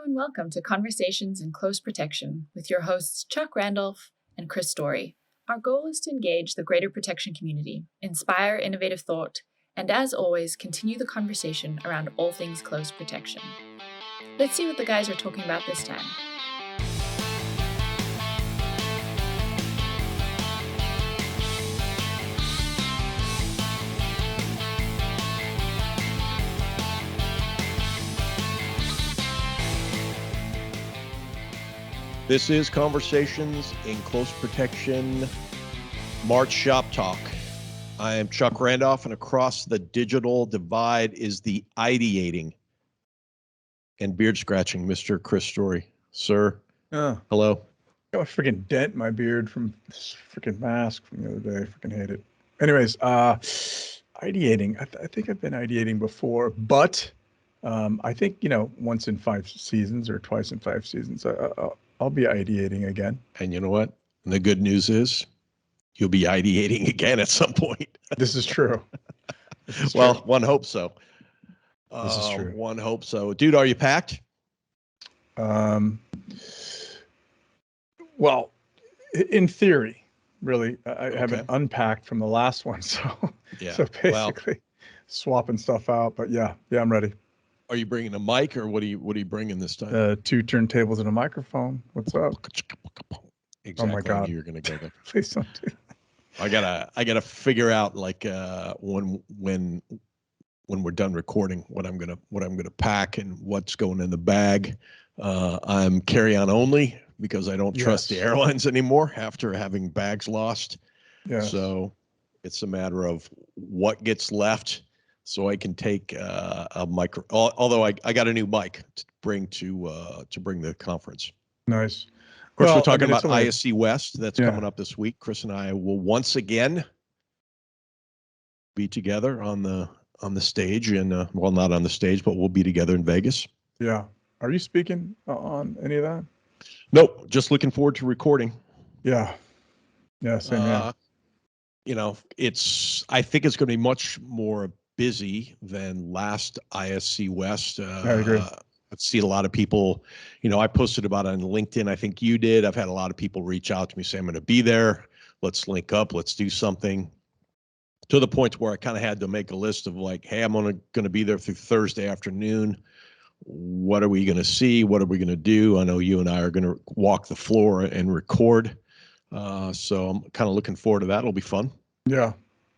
and welcome to Conversations in Close Protection with your hosts Chuck Randolph and Chris Story. Our goal is to engage the greater protection community, inspire innovative thought, and as always, continue the conversation around all things close protection. Let's see what the guys are talking about this time. This is Conversations in Close Protection, March ShoptTalk. I am Chuck Randolph, and across the digital divide is the ideating and beard scratching Mr. Chris Story. Sir, hello. Got a freaking dent in my beard from this freaking mask from the other day. I freaking hate it. Anyways, ideating. I think I've been ideating before, but I think, once in 5 seasons or twice in 5 seasons, I'll be ideating again. And you know what? And the good news is you'll be ideating again at some point. This is true. Well, one hopes so. This is true. One hopes so. Dude, are you packed? Well, in theory, really, I haven't unpacked from the last one. So, yeah. So basically swapping stuff out, but yeah, I'm ready. Are you bringing a mic, or what are you bringing this time? 2 turntables and a microphone. What's up? Exactly. Oh my God. I knew you were gonna go there. Please don't do that. I gotta figure out when we're done recording what I'm gonna pack and what's going in the bag. I'm carry-on only because I don't trust the airlines anymore after having bags lost. Yeah. So it's a matter of what gets left, so I can take a micro. Although I got a new mic to bring to bring the conference. Nice. Of course, we're talking about ISC West. That's coming up this week. Chris and I will once again be together on the stage, and well, not on the stage, but we'll be together in Vegas. Yeah. Are you speaking on any of that? Nope. Just looking forward to recording. Yeah. Yeah. Same here. I think it's going to be much more busy than last ISC West. I agree. I've seen a lot of people, I posted about it on LinkedIn. I think you did. I've had a lot of people reach out to me saying, I'm going to be there. Let's link up. Let's do something. To the point where I kind of had to make a list of hey, I'm going to be there through Thursday afternoon. What are we going to see? What are we going to do? I know you and I are going to walk the floor and record. So I'm kind of looking forward to that. It'll be fun. Yeah.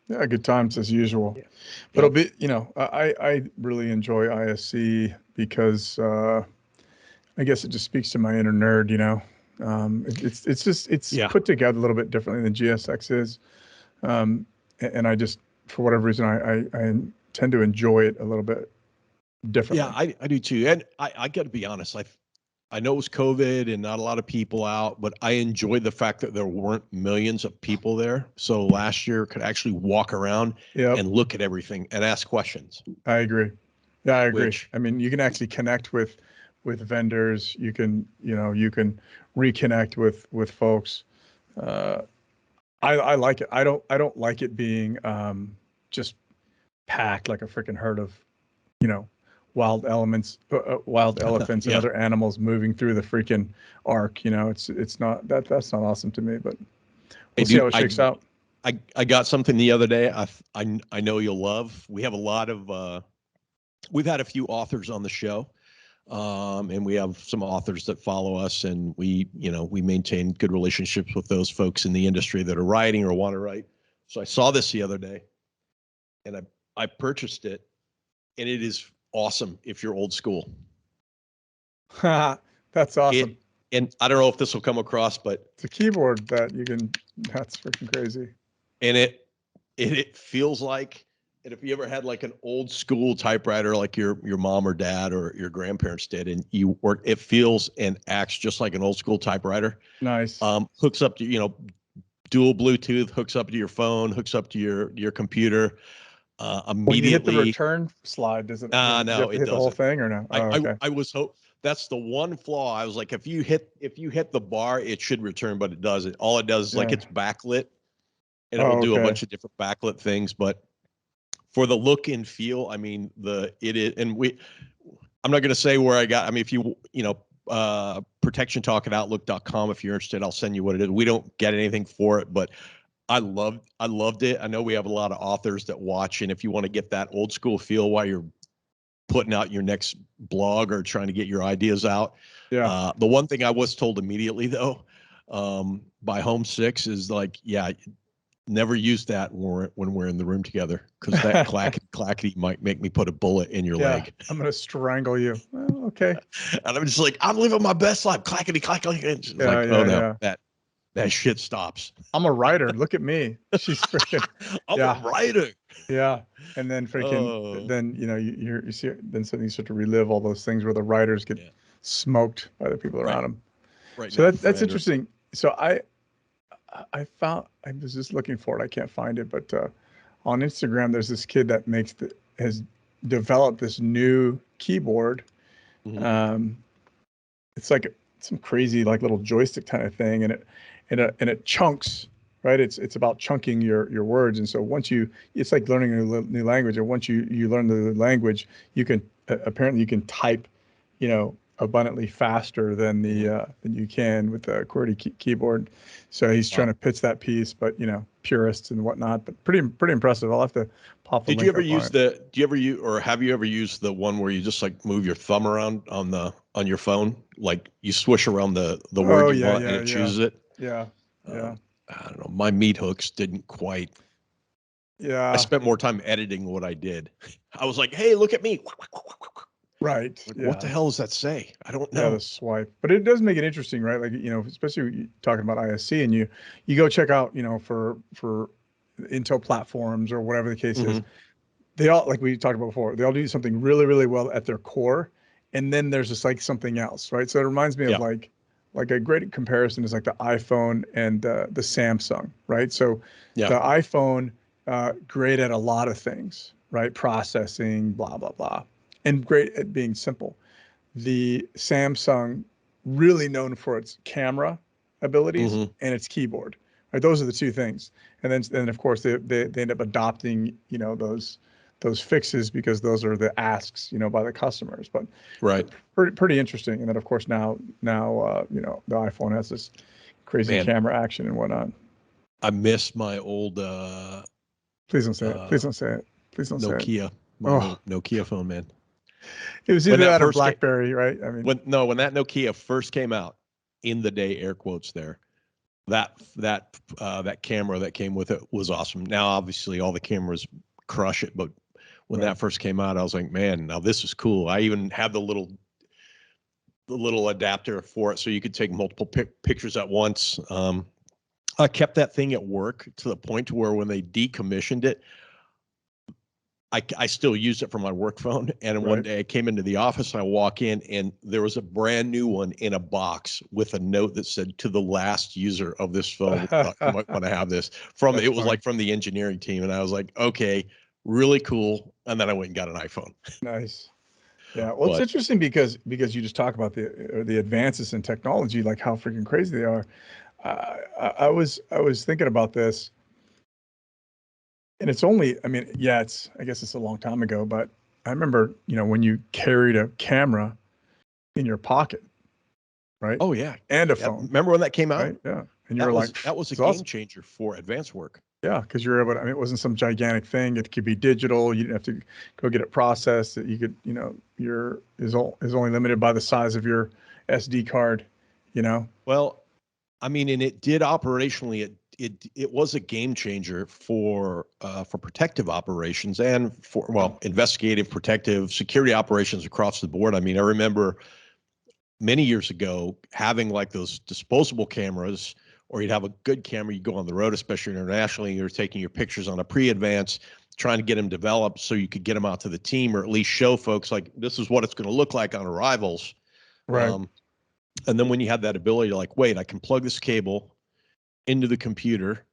Yeah. Good times as usual. Yeah. But it'll be, I really enjoy ISC because I guess it just speaks to my inner nerd, it's put together a little bit differently than GSX is. And I just, for whatever reason, I tend to enjoy it a little bit differently. Yeah, I do too. And I got to be honest, I know it was COVID and not a lot of people out, but I enjoyed the fact that there weren't millions of people there. So last year could actually walk around and look at everything and ask questions. I agree. Yeah, I agree. I mean, you can actually connect with vendors. You can reconnect with folks. I like it. I don't like it being just packed like a freaking herd of, wild elephants and other animals moving through the freaking arc. It's not that's not awesome to me, but we'll see how it shakes out. I got something the other day. I know you'll love. We have a lot of we've had a few authors on the show. And we have some authors that follow us, and we maintain good relationships with those folks in the industry that are writing or want to write. So I saw this the other day, and I purchased it, and it is awesome if you're old school. That's awesome. And I don't know if this will come across, but it's a keyboard that that's freaking crazy. And it feels like, and if you ever had an old school typewriter like your mom or dad or your grandparents did, and it feels and acts just like an old school typewriter. Nice. Hooks up to, dual Bluetooth, hooks up to your phone, hooks up to your computer. Immediately. When you hit the return slide, does it? No, it doesn't. The whole thing or no? Okay. I was that's the one flaw. I was like, if you hit the bar, it should return, but it doesn't. All it does is it's backlit, and it will do a bunch of different backlit things, but for the look and feel, I mean, it is, and I'm not going to say where I got. I mean, if protectiontalk at outlook.com, if you're interested, I'll send you what it is. We don't get anything for it, but I loved it. I know we have a lot of authors that watch, and if you want to get that old school feel while you're putting out your next blog or trying to get your ideas out. Yeah. The one thing I was told immediately though, by Home 6 is like, yeah, never use that when we're in the room together, because that clackety might make me put a bullet in your leg. I'm going to strangle you. Well, okay. And I'm just like, I'm living my best life. Clackety, clackety. It's like, oh no, that shit stops. I'm a writer. Look at me. She's freaking. I'm a writer. Yeah. And then freaking, then, you see, then suddenly you start to relive all those things where the writers get smoked by the people around them. Right. So that's interesting. So I was just looking for it. I can't find it, but on Instagram, there's this kid that has developed this new keyboard. Mm-hmm. It's like some crazy like little joystick kind of thing, and it chunks, right? It's about chunking your words, and so it's like learning a new language. And once you learn the language, you can apparently you can type, abundantly faster than than you can with the QWERTY keyboard. So he's trying to pitch that piece, but purists and whatnot. But pretty impressive. I'll have to pop the link. Did you ever use have you ever used the one where you just like move your thumb around on your phone, like you swish around the word you want and it chooses it? Yeah. I don't know. My meat hooks didn't quite. Yeah. I spent more time editing what I did. I was like, hey, look at me. Right. Like, what the hell does that say? I don't know. Yeah, the swipe. But it does make it interesting, right? Like, especially talking about ISC, and you go check out, for Intel platforms or whatever the case is. They all, like we talked about before, they all do something really, really well at their core. And then there's just like something else, right? So it reminds me of like a great comparison is like the iPhone and the Samsung, right? So the iPhone, great at a lot of things, right? Processing, blah, blah, blah. And great at being simple. The Samsung, really known for its camera abilities and its keyboard. Right? Those are the two things. And then of course they end up adopting, those fixes because those are the asks, by the customers. But pretty interesting. And then of course now the iPhone has this crazy camera action and whatnot. I miss my old please don't say it. Please don't say it. Please don't Nokia, say it. my Nokia phone, man. It was either that or BlackBerry, right? I mean, when that Nokia first came out, in the day, air quotes there, that camera that came with it was awesome. Now, obviously, all the cameras crush it, but when that first came out, I was like, man, now this is cool. I even had the little adapter for it, so you could take multiple pictures at once. I kept that thing at work to the point to where when they decommissioned it, I still use it for my work phone. And one day I came into the office, I walk in and there was a brand new one in a box with a note that said, to the last user of this phone, you might want to have this it was like from the engineering team. And I was like, okay, really cool. And then I went and got an iPhone. Nice. Yeah. Well, it's interesting because you just talk about the advances in technology, like how freaking crazy they are. I was thinking about this. And it's only, I guess it's a long time ago, but I remember, when you carried a camera in your pocket, right? Oh yeah. And a phone. Remember when that came out? Right? Yeah. And you were like, that was a game changer for advanced work. Yeah. Cause you're able to, it wasn't some gigantic thing. It could be digital. You didn't have to go get it processed. You could, is only limited by the size of your SD card, Well, and it did operationally, it was a game changer for protective operations and for investigative, protective, security operations across the board. I remember many years ago having like those disposable cameras, or you'd have a good camera, you go on the road, especially internationally, you're taking your pictures on a pre-advance, trying to get them developed so you could get them out to the team, or at least show folks like this is what it's going to look like on arrivals. Right. And then when you have that ability to like, wait, I can plug this cable into the computer,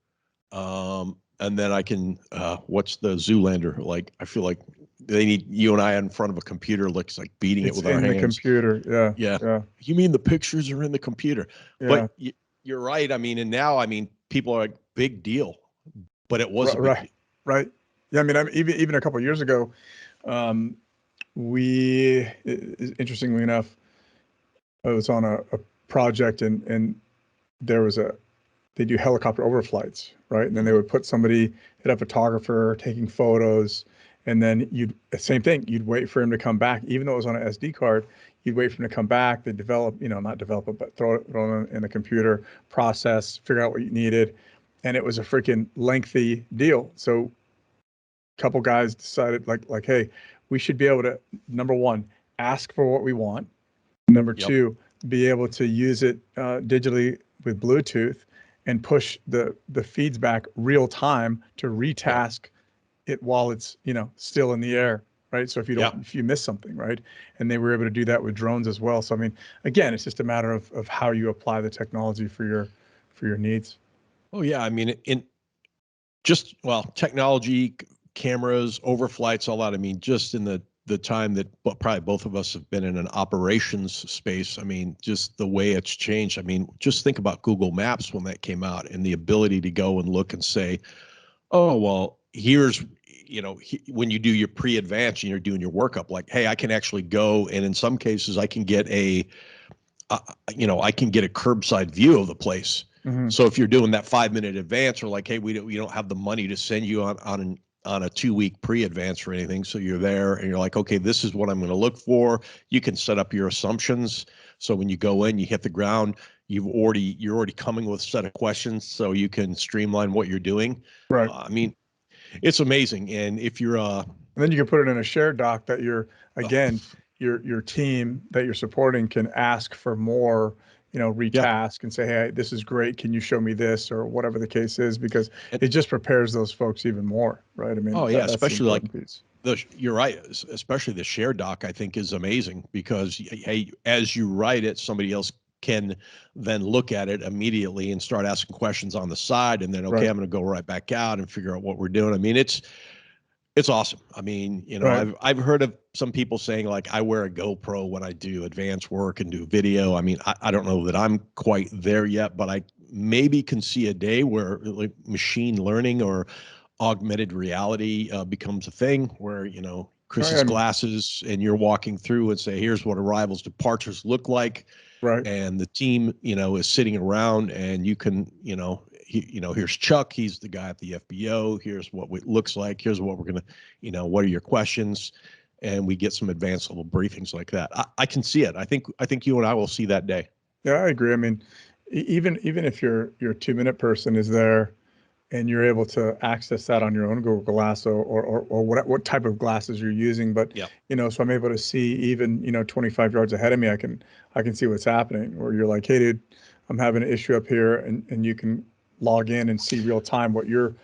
and then I can what's the Zoolander, like I feel like they need you and I in front of a computer, looks like beating it with our hands. In the computer. Yeah. You mean the pictures are in the computer? Yeah. But you're right. And now people are like, big deal, but it was a big deal. Right. Yeah. Even a couple of years ago, interestingly enough, I was on a project and there was they do helicopter overflights, right? And then they would put somebody, hit a photographer taking photos, and then same thing, you'd wait for him to come back, even though it was on an SD card, you'd wait for him to come back, they develop, not develop it, but throw it in the computer, process, figure out what you needed. And it was a freaking lengthy deal. So a couple guys decided like, hey, we should be able to, number one, ask for what we want. Number Yep. two, be able to use it digitally with Bluetooth and push the feeds back real time to retask it while it's still in the air, right? So if you miss something, right? And they were able to do that with drones as well. So I mean, again, it's just a matter of how you apply the technology for your needs. Oh yeah, I mean, technology, cameras, overflights, all that. I mean, just in the time that probably both of us have been in an operations space, I mean, just the way it's changed. I mean, just think about Google Maps when that came out and the ability to go and look and say, oh, well, here's, when you do your pre-advance and you're doing your workup, like, hey, I can actually go, and in some cases I can get a curbside view of the place. Mm-hmm. So if you're doing that 5-minute advance, or like, hey, we don't have the money to send you on a 2-week pre-advance or anything, so you're there and you're like, okay, this is what I'm going to look for. You can set up your assumptions. So when you go in, you hit the ground, you're already coming with a set of questions, so you can streamline what you're doing. Right. I mean, it's amazing. And if you're and then you can put it in a shared doc that your team that you're supporting can ask for more, retask and say, hey, this is great, can you show me this, or whatever the case is, because it just prepares those folks even more, right? I mean, oh yeah, that's the especially important like piece. you're right, especially the share doc, I think, is amazing, because hey, as you write it, somebody else can then look at it immediately and start asking questions on the side, and then okay, Right. I'm going to go right back out and figure out what we're doing. I mean, it's awesome. I mean, Right. I've heard of some people saying like, I wear a GoPro when I do advanced work and do video. I mean, I don't know that I'm quite there yet, but I maybe can see a day where like machine learning or augmented reality becomes a thing where, Chris's glasses and you're walking through and say, here's what arrivals departures look like. Right. And the team, is sitting around, and you can, here's Chuck. He's the guy at the FBO. Here's what it looks like. Here's what we're going to, what are your questions? And we get some advanced level briefings like that. I can see it. I think you and I will see that day. Yeah, I agree. I mean, even if your 2-minute person is there and you're able to access that on your own Google Glass or what type of glasses you're using, but so I'm able to see even 25 yards ahead of me, I can see what's happening. Or you're like, hey dude, I'm having an issue up here, and you can log in and see real time what you're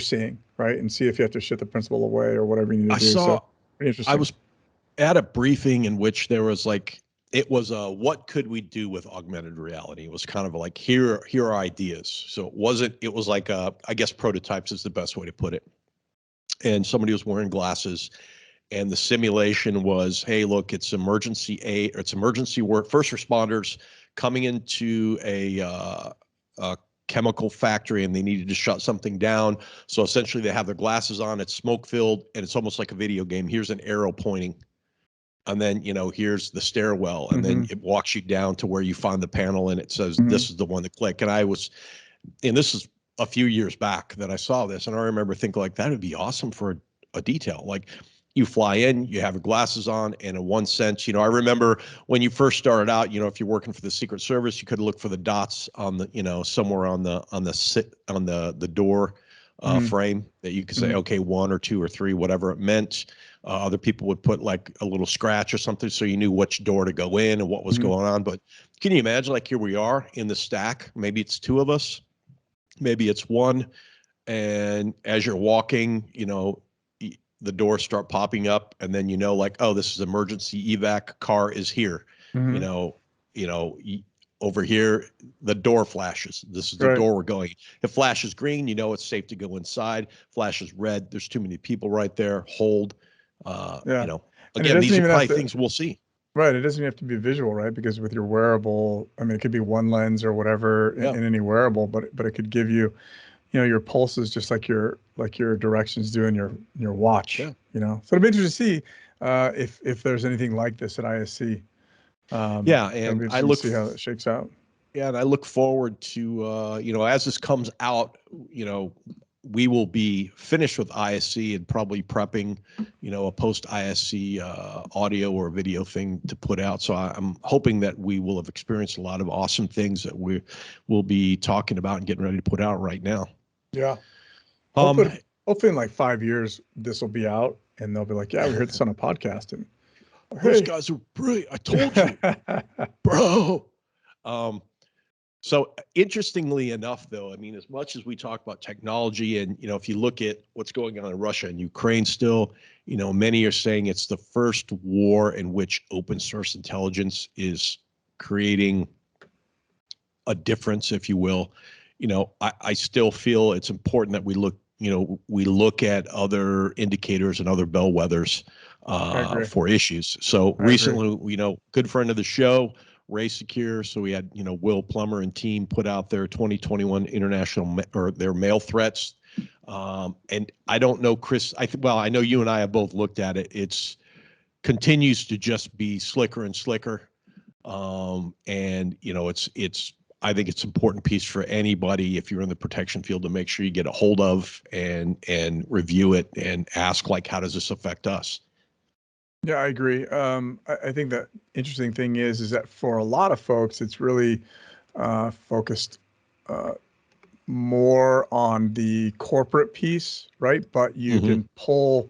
seeing, right? And see if you have to shut the principal away or whatever you need to do. So pretty interesting. I was at a briefing in which there was like, it was what could we do with augmented reality? It was kind of like, here are ideas. So it was like, I guess prototypes is the best way to put it. And somebody was wearing glasses, and the simulation was, hey, look, it's emergency work, first responders coming into a chemical factory, and they needed to shut something down. So essentially they have their glasses on, it's smoke filled, and it's almost like a video game. Here's an arrow pointing. And then, here's the stairwell, and then it walks you down to where you find the panel, and it says, this is the one to click. And this is a few years back that I saw this, and I remember thinking like, that would be awesome for a detail. Like, you fly in, you have your glasses on, and in one sense, I remember when you first started out, if you're working for the Secret Service, you could look for the dots on the, somewhere on the door frame, that you could say, okay, 1 or 2 or 3, whatever it meant. Other people would put like a little scratch or something, so you knew which door to go in and what was going on. But can you imagine, like, here we are in the stack, maybe it's 2 of us, maybe it's 1, and as you're walking, the doors start popping up, and then like, oh, this is emergency evac car is here. Over here, the door flashes. This is the door we're going. If flashes green, it's safe to go inside. Flashes red, there's too many people right there. Hold. Again, these are probably things we'll see. Right. It doesn't even have to be visual, right? Because with your wearable, I mean, it could be one lens or whatever in any wearable, but it could give you, your pulses, just like your directions do in your watch. So it'll be interesting to see. if there's anything like this at ISC. Yeah, It'll and be I interesting to look see how that shakes out. Yeah, and I look forward to, as this comes out, we will be finished with ISC and probably prepping, a post ISC audio or video thing to put out. So I'm hoping that we will have experienced a lot of awesome things that we will be talking about and getting ready to put out right now. Yeah. Um, Hopefully in like 5 years, this will be out and they'll be like, yeah, we heard this on a podcast. And those hey. guys are brilliant. I told you, bro. So interestingly enough, though, I mean, as much as we talk about technology and, if you look at what's going on in Russia and Ukraine still, many are saying it's the first war in which open source intelligence is creating a difference, if you will. I still feel it's important that we look at other indicators and other bellwethers for issues. So recently, good friend of the show, Raysecure. So we had, Will Plummer and team put out their 2021 international or their mail threats. And I don't know, Chris, I know you and I have both looked at it. It's continues to just be slicker and slicker. And I think it's an important piece for anybody, if you're in the protection field, to make sure you get a hold of and review it and ask, like, how does this affect us? Yeah, I agree. I think the interesting thing is that for a lot of folks, it's really focused more on the corporate piece, right? But you can pull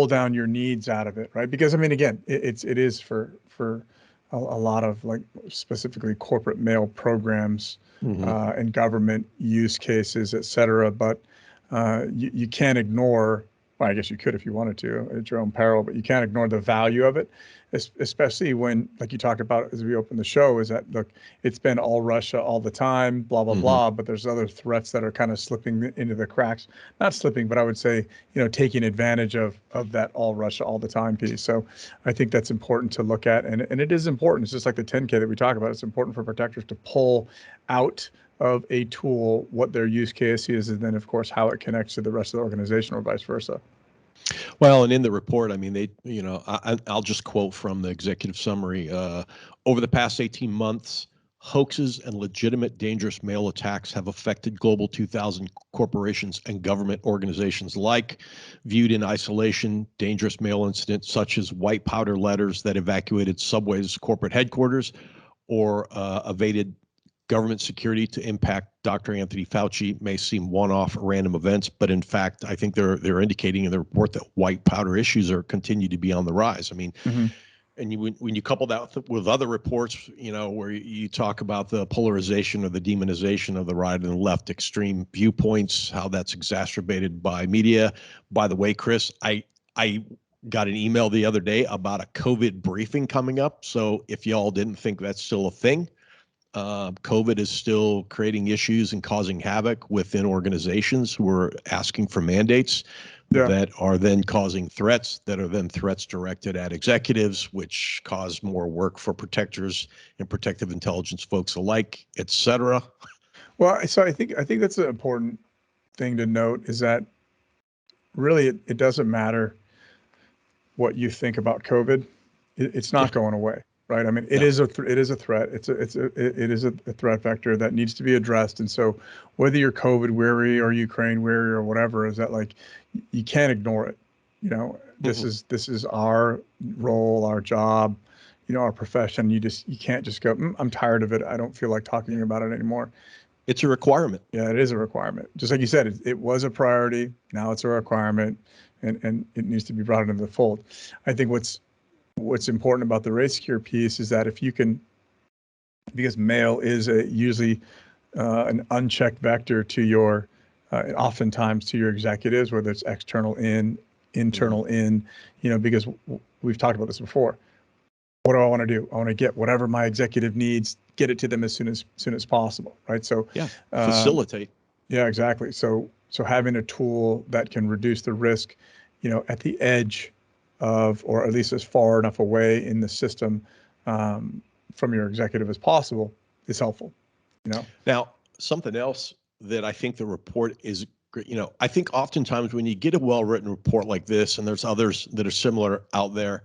down your needs out of it, right? Because I mean, again, it is for a lot of, like, specifically corporate mail programs and government use cases, et cetera. But you can't ignore, well, I guess you could if you wanted to at your own peril, but you can't ignore the value of it, especially when, like you talked about as we opened the show, is that, look, it's been all Russia all the time, blah, blah, blah, but there's other threats that are kind of slipping into the cracks. Not slipping, but I would say, taking advantage of that all Russia all the time piece. So I think that's important to look at. And it is important. It's just like the 10K that we talk about. It's important for protectors to pull out of a tool what their use case is, and then, of course, how it connects to the rest of the organization or vice versa. Well, and in the report, I mean, I'll just quote from the executive summary. Over the past 18 months, hoaxes and legitimate dangerous mail attacks have affected Global 2000 corporations and government organizations alike. Viewed in isolation, dangerous mail incidents such as white powder letters that evacuated Subway's corporate headquarters or evaded government security to impact Dr. Anthony Fauci may seem one-off random events, but in fact, I think they're indicating in the report that white powder issues continue to be on the rise. I mean, and when you couple that with other reports, where you talk about the polarization or the demonization of the right and left extreme viewpoints, how that's exacerbated by media. By the way, Chris, I got an email the other day about a COVID briefing coming up. So if y'all didn't think that's still a thing, COVID is still creating issues and causing havoc within organizations who are asking for mandates that are then causing threats that are then threats directed at executives, which cause more work for protectors and protective intelligence folks alike, et cetera. Well, so I think that's an important thing to note, is that really it doesn't matter what you think about COVID. It's not going away. Right. I mean, it is a threat. It is a threat vector that needs to be addressed. And so whether you're COVID weary or Ukraine weary or whatever, is that, like, you can't ignore it. This is our role, our job, our profession. You can't just go, I'm tired of it. I don't feel like talking about it anymore. It's a requirement. Yeah, it is a requirement. Just like you said, it was a priority. Now it's a requirement, and it needs to be brought into the fold. I think what's important about the Raysecure piece is that if you can, because mail is usually an unchecked vector to your, oftentimes to your executives, whether it's external in, internal in, because we've talked about this before. What do I want to do? I want to get whatever my executive needs, get it to them as soon as possible, right? So facilitate. Yeah, exactly. So having a tool that can reduce the risk, at the edge of, or at least as far enough away in the system from your executive as possible, is helpful. Now, something else that I think the report is great. I think oftentimes when you get a well-written report like this, and there's others that are similar out there,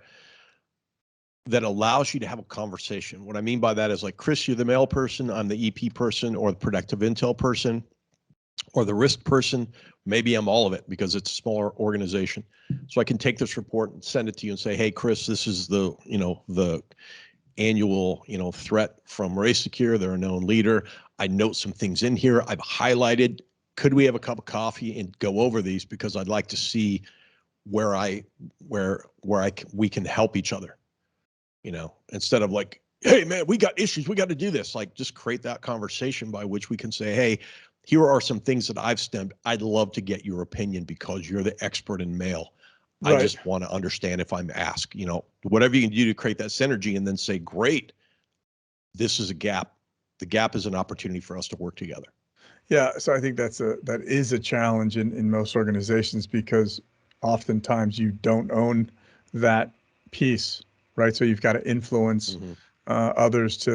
that allows you to have a conversation. What I mean by that is like, Chris, you're the mail person, I'm the EP person, or the protective intel person, or the risk person. Maybe I'm all of it because it's a smaller organization. So I can take this report and send it to you and say, hey, Chris, this is the annual, threat from Raysecure. They're a known leader. I note some things in here I've highlighted. Could we have a cup of coffee and go over these? Because I'd like to see where we can help each other, instead of like, hey man, we got issues, we got to do this. Like, just create that conversation by which we can say, hey, here are some things that I've stemmed. I'd love to get your opinion because you're the expert in mail. Right. I just want to understand if I'm asked, whatever you can do to create that synergy, and then say, great, this is a gap. The gap is an opportunity for us to work together. Yeah, so I think that is a challenge in most organizations, because oftentimes you don't own that piece, right? So you've got to influence others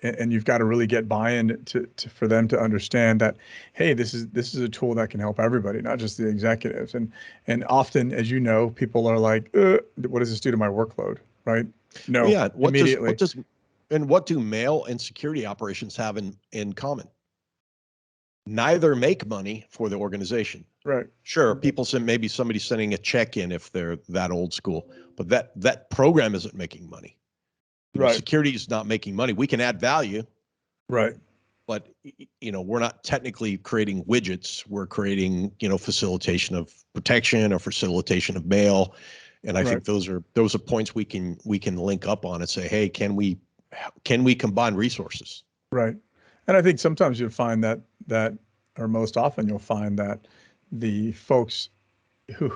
and you've got to really get buy-in for them to understand that, hey, this is a tool that can help everybody, not just the executives. And often, as you know, people are like, what does this do to my workload, right? No, well, yeah. Immediately. What do mail and security operations have in common? Neither make money for the organization. Right. Sure, people send, maybe somebody's sending a check in if they're that old school, but that program isn't making money. Right. Security is not making money. We can add value. Right. But we're not technically creating widgets. We're creating, facilitation of protection or facilitation of mail. And I think those are points we can link up on and say, hey, can we combine resources? Right. And I think sometimes you'll find that, or most often you'll find that the folks who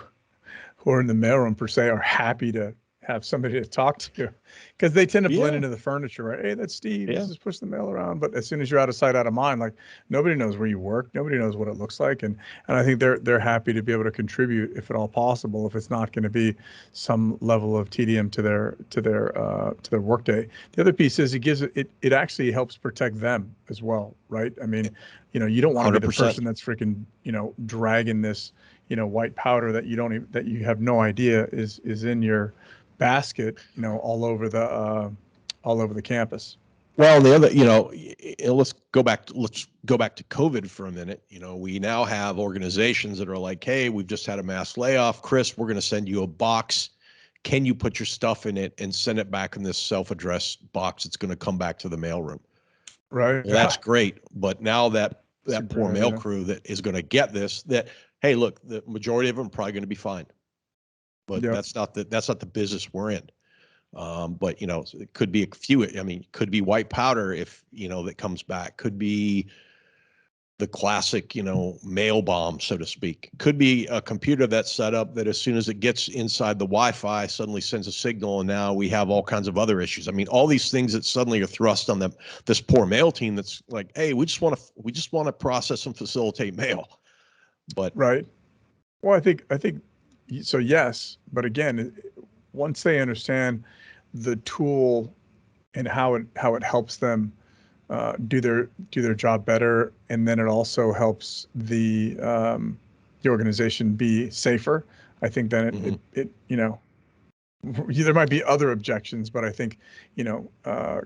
are in the mailroom per se are happy to have somebody to talk to, because they tend to blend into the furniture, right? Hey, that's Steve. Let's just push the mail around. But as soon as you're out of sight, out of mind, like, nobody knows where you work. Nobody knows what it looks like. And I think they're happy to be able to contribute, if at all possible, if it's not going to be some level of tedium to their workday. The other piece is it actually helps protect them as well, right? I mean, you don't want to be the person that's freaking, dragging this, white powder that you have no idea is in your basket, all over the campus. Well, the other, let's go back to COVID for a minute. We now have organizations that are like, hey, we've just had a mass layoff. Chris, we're going to send you a box. Can you put your stuff in it and send it back in this self-addressed box? It's going to come back to the mailroom. Right. Well, that's great. But now that poor mail crew that is going to get this, hey, look, the majority of them are probably going to be fine. But that's not the business we're in. But it could be a few. I mean, could be white powder if that comes back. Could be the classic mail bomb, so to speak. Could be a computer that's set up that as soon as it gets inside the Wi-Fi, suddenly sends a signal, and now we have all kinds of other issues. I mean, all these things that suddenly are thrust on this poor mail team. That's like, hey, we just want to process and facilitate mail. But right. Well, I think so. Yes, but again, once they understand the tool and how it helps them do their job better, and then it also helps the organization be safer, I think then it there might be other objections, but I think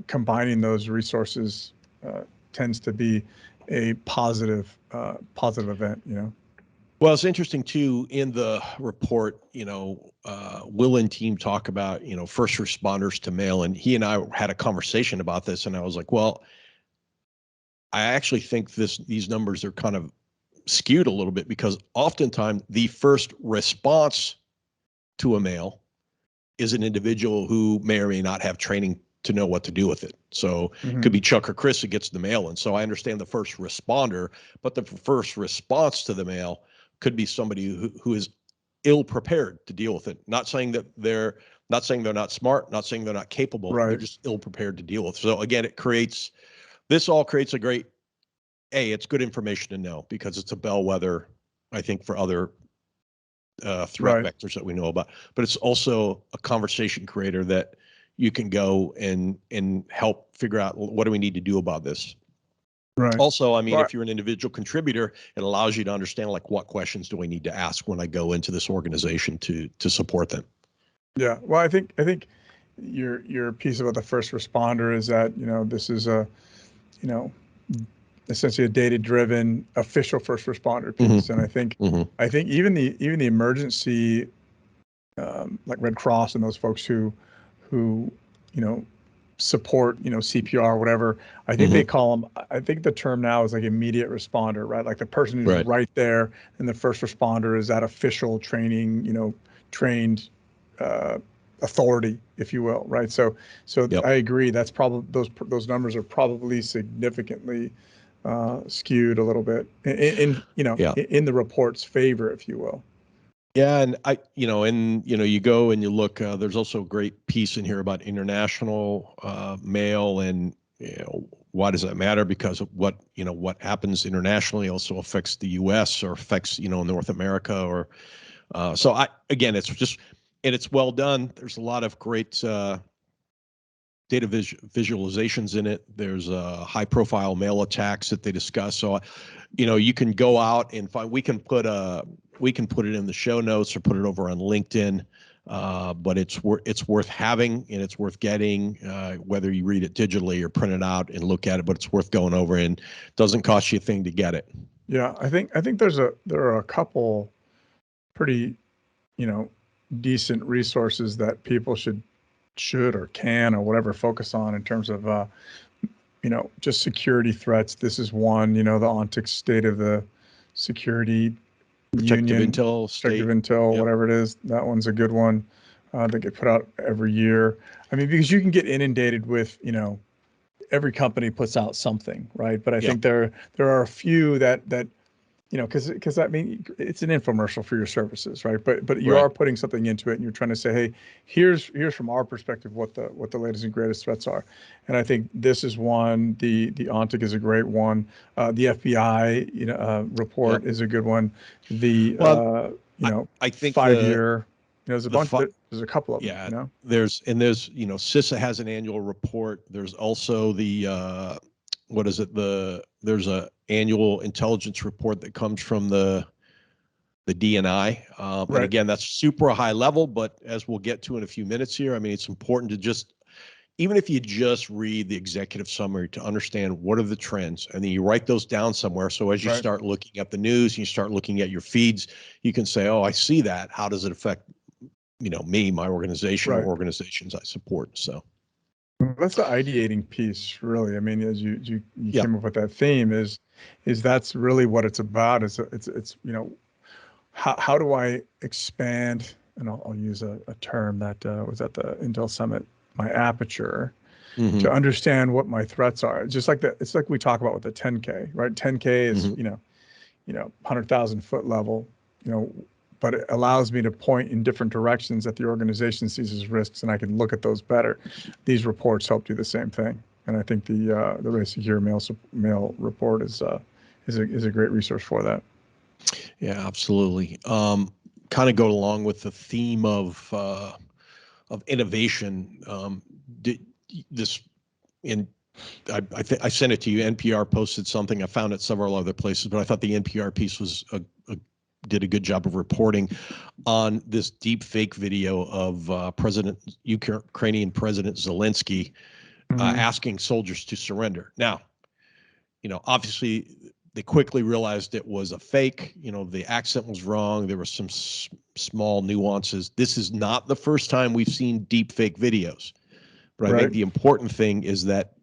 combining those resources tends to be a positive event. Well, it's interesting too, in the report, Will and team talk about, first responders to mail, and he and I had a conversation about this, and I was like, well, I actually think these numbers are kind of skewed a little bit, because oftentimes the first response to a mail is an individual who may or may not have training to know what to do with it. So it could be Chuck or Chris who gets the mail. And so I understand the first responder, but the first response to the mail could be somebody who is ill prepared to deal with it. Not saying they're not smart, not saying they're not capable. They're just ill prepared to deal with. So again, this all creates a great, it's good information to know, because it's a bellwether, I think, for other threat vectors that we know about. But it's also a conversation creator that you can go and help figure out, what do we need to do about this. Right. Also, I mean, Well, if you're an individual contributor, it allows you to understand, like, what questions do I need to ask when I go into this organization to support them. yeah. Well, I think your piece about the first responder is that, this is a, you know, essentially a data-driven official first responder piece. And I think even the emergency, like Red Cross and those folks who you know support CPR, whatever. I think they call them. I think the term now is like immediate responder, right? Like the person who's Right. right there, and the first responder is that official training, trained authority, if you will, right? So Yep. I agree. That's probably those numbers are probably significantly skewed a little bit Yeah. in the report's favor, if you will. Yeah, and you go and you look. There's also a great piece in here about international mail, and why does that matter? Because of what happens internationally also affects the U.S. or affects North America, or so. It's just, and it's well done. There's a lot of great data visualizations in it. There's high-profile mail attacks that they discuss. So, you can go out and find. We can put it in the show notes or put it over on LinkedIn. But it's worth having, and it's worth getting, whether you read it digitally or print it out and look at it. But it's worth going over, and doesn't cost you a thing to get it. Yeah, I think there are a couple pretty, decent resources that people should or can or whatever focus on in terms of just security threats. This is one, the ONTIC State of the Security Protective Union, Intel Protective State. Intel, Yep. whatever it is. That one's a good one. That get put out every year. I mean, because you can get inundated with, every company puts out something, right? But I think there are a few that because I mean, it's an infomercial for your services, right? But you Right. are putting something into it, and you're trying to say, hey, here's from our perspective what the latest and greatest threats are. And I think this is one. The ONTIC is a great one. The FBI report is a good one. The I think 5-year. There's a bunch. the There's a couple of them. Yeah, there's CISA has an annual report. There's also the what is it? There's a annual intelligence report that comes from the DNI. And Right. again, that's super high level, but as we'll get to in a few minutes here, I mean, it's important to just, even if you just read the executive summary, to understand what are the trends, and then you write those down somewhere. So as you start looking at the news, you start looking at your feeds, you can say, oh, I see that. How does it affect me, my organization, or organizations I support? So that's the ideating piece, really. I mean, as you came up with that theme, is that's really what it's about. It's how do I expand, and I'll use a term that was at the Intel Summit, my aperture, to understand what my threats are. Just like it's like we talk about with the 10K, right? 10K is 100,000 foot level, but it allows me to point in different directions that the organization sees as risks, and I can look at those better. These reports help do the same thing, and I think the Raysecure mail report is a great resource for that. Yeah, absolutely. Kind of go along with the theme of innovation. I sent it to you. NPR posted something. I found it several other places, but I thought the NPR piece was did a good job of reporting on this deep fake video of Ukrainian President Zelensky asking soldiers to surrender. Now, obviously they quickly realized it was a fake. The accent was wrong. There were some small nuances. This is not the first time we've seen deep fake videos, but I think the important thing is that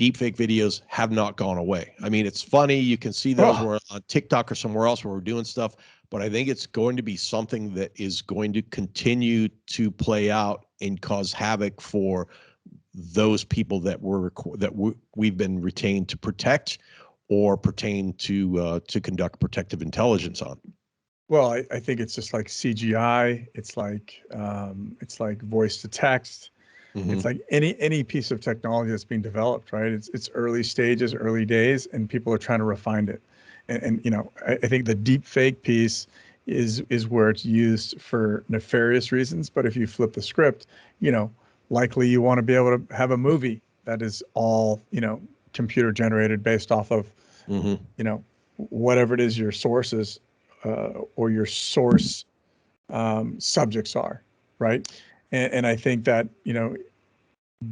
deepfake videos have not gone away. I mean, it's funny. You can see those where on TikTok or somewhere else where we're doing stuff, but I think it's going to be something that is going to continue to play out and cause havoc for those people that we've been retained to protect or pertain to conduct protective intelligence on. Well, I think it's just like CGI. It's like voice to text. It's like any piece of technology that's being developed, right? It's early stages, early days, and people are trying to refine it. And I think the deep fake piece is where it's used for nefarious reasons. But if you flip the script, likely you want to be able to have a movie that is all computer generated based off of, Mm-hmm. you know, whatever it is your sources or your source subjects are, right? And I think that, you know,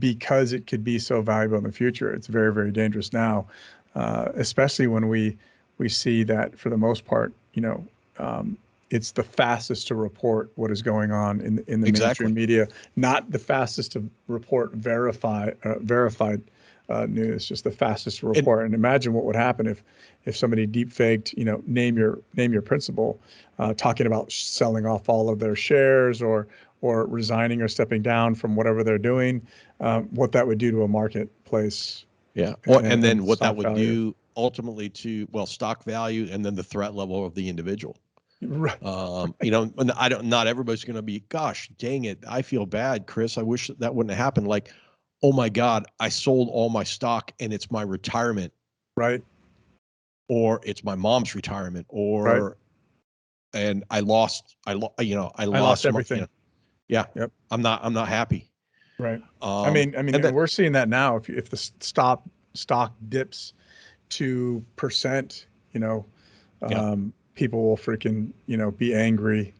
because it could be so valuable in the future, it's very, very dangerous now, especially when we see that for the most part, you know, it's the fastest to report what is going on in the mainstream media, not the fastest to report verified news, just the fastest to report. And imagine what would happen if somebody deep faked, you know, name your principal, talking about selling off all of their shares or resigning or stepping down from whatever they're doing, what that would do to a marketplace. Yeah. And then what that would value. do ultimately to, well, stock value and then the threat level of the individual. Right. You know, not everybody's going to be, gosh, dang it, I feel bad, Chris. I wish that wouldn't have happened. Like, oh my God, I sold all my stock and it's my retirement. Right. Or it's my mom's retirement, Right. and I lost everything. You know, yeah. Yep. I'm not happy. Right. I mean, and we're seeing that now. If the stock dips 2%, you know, people will freaking, you know, be angry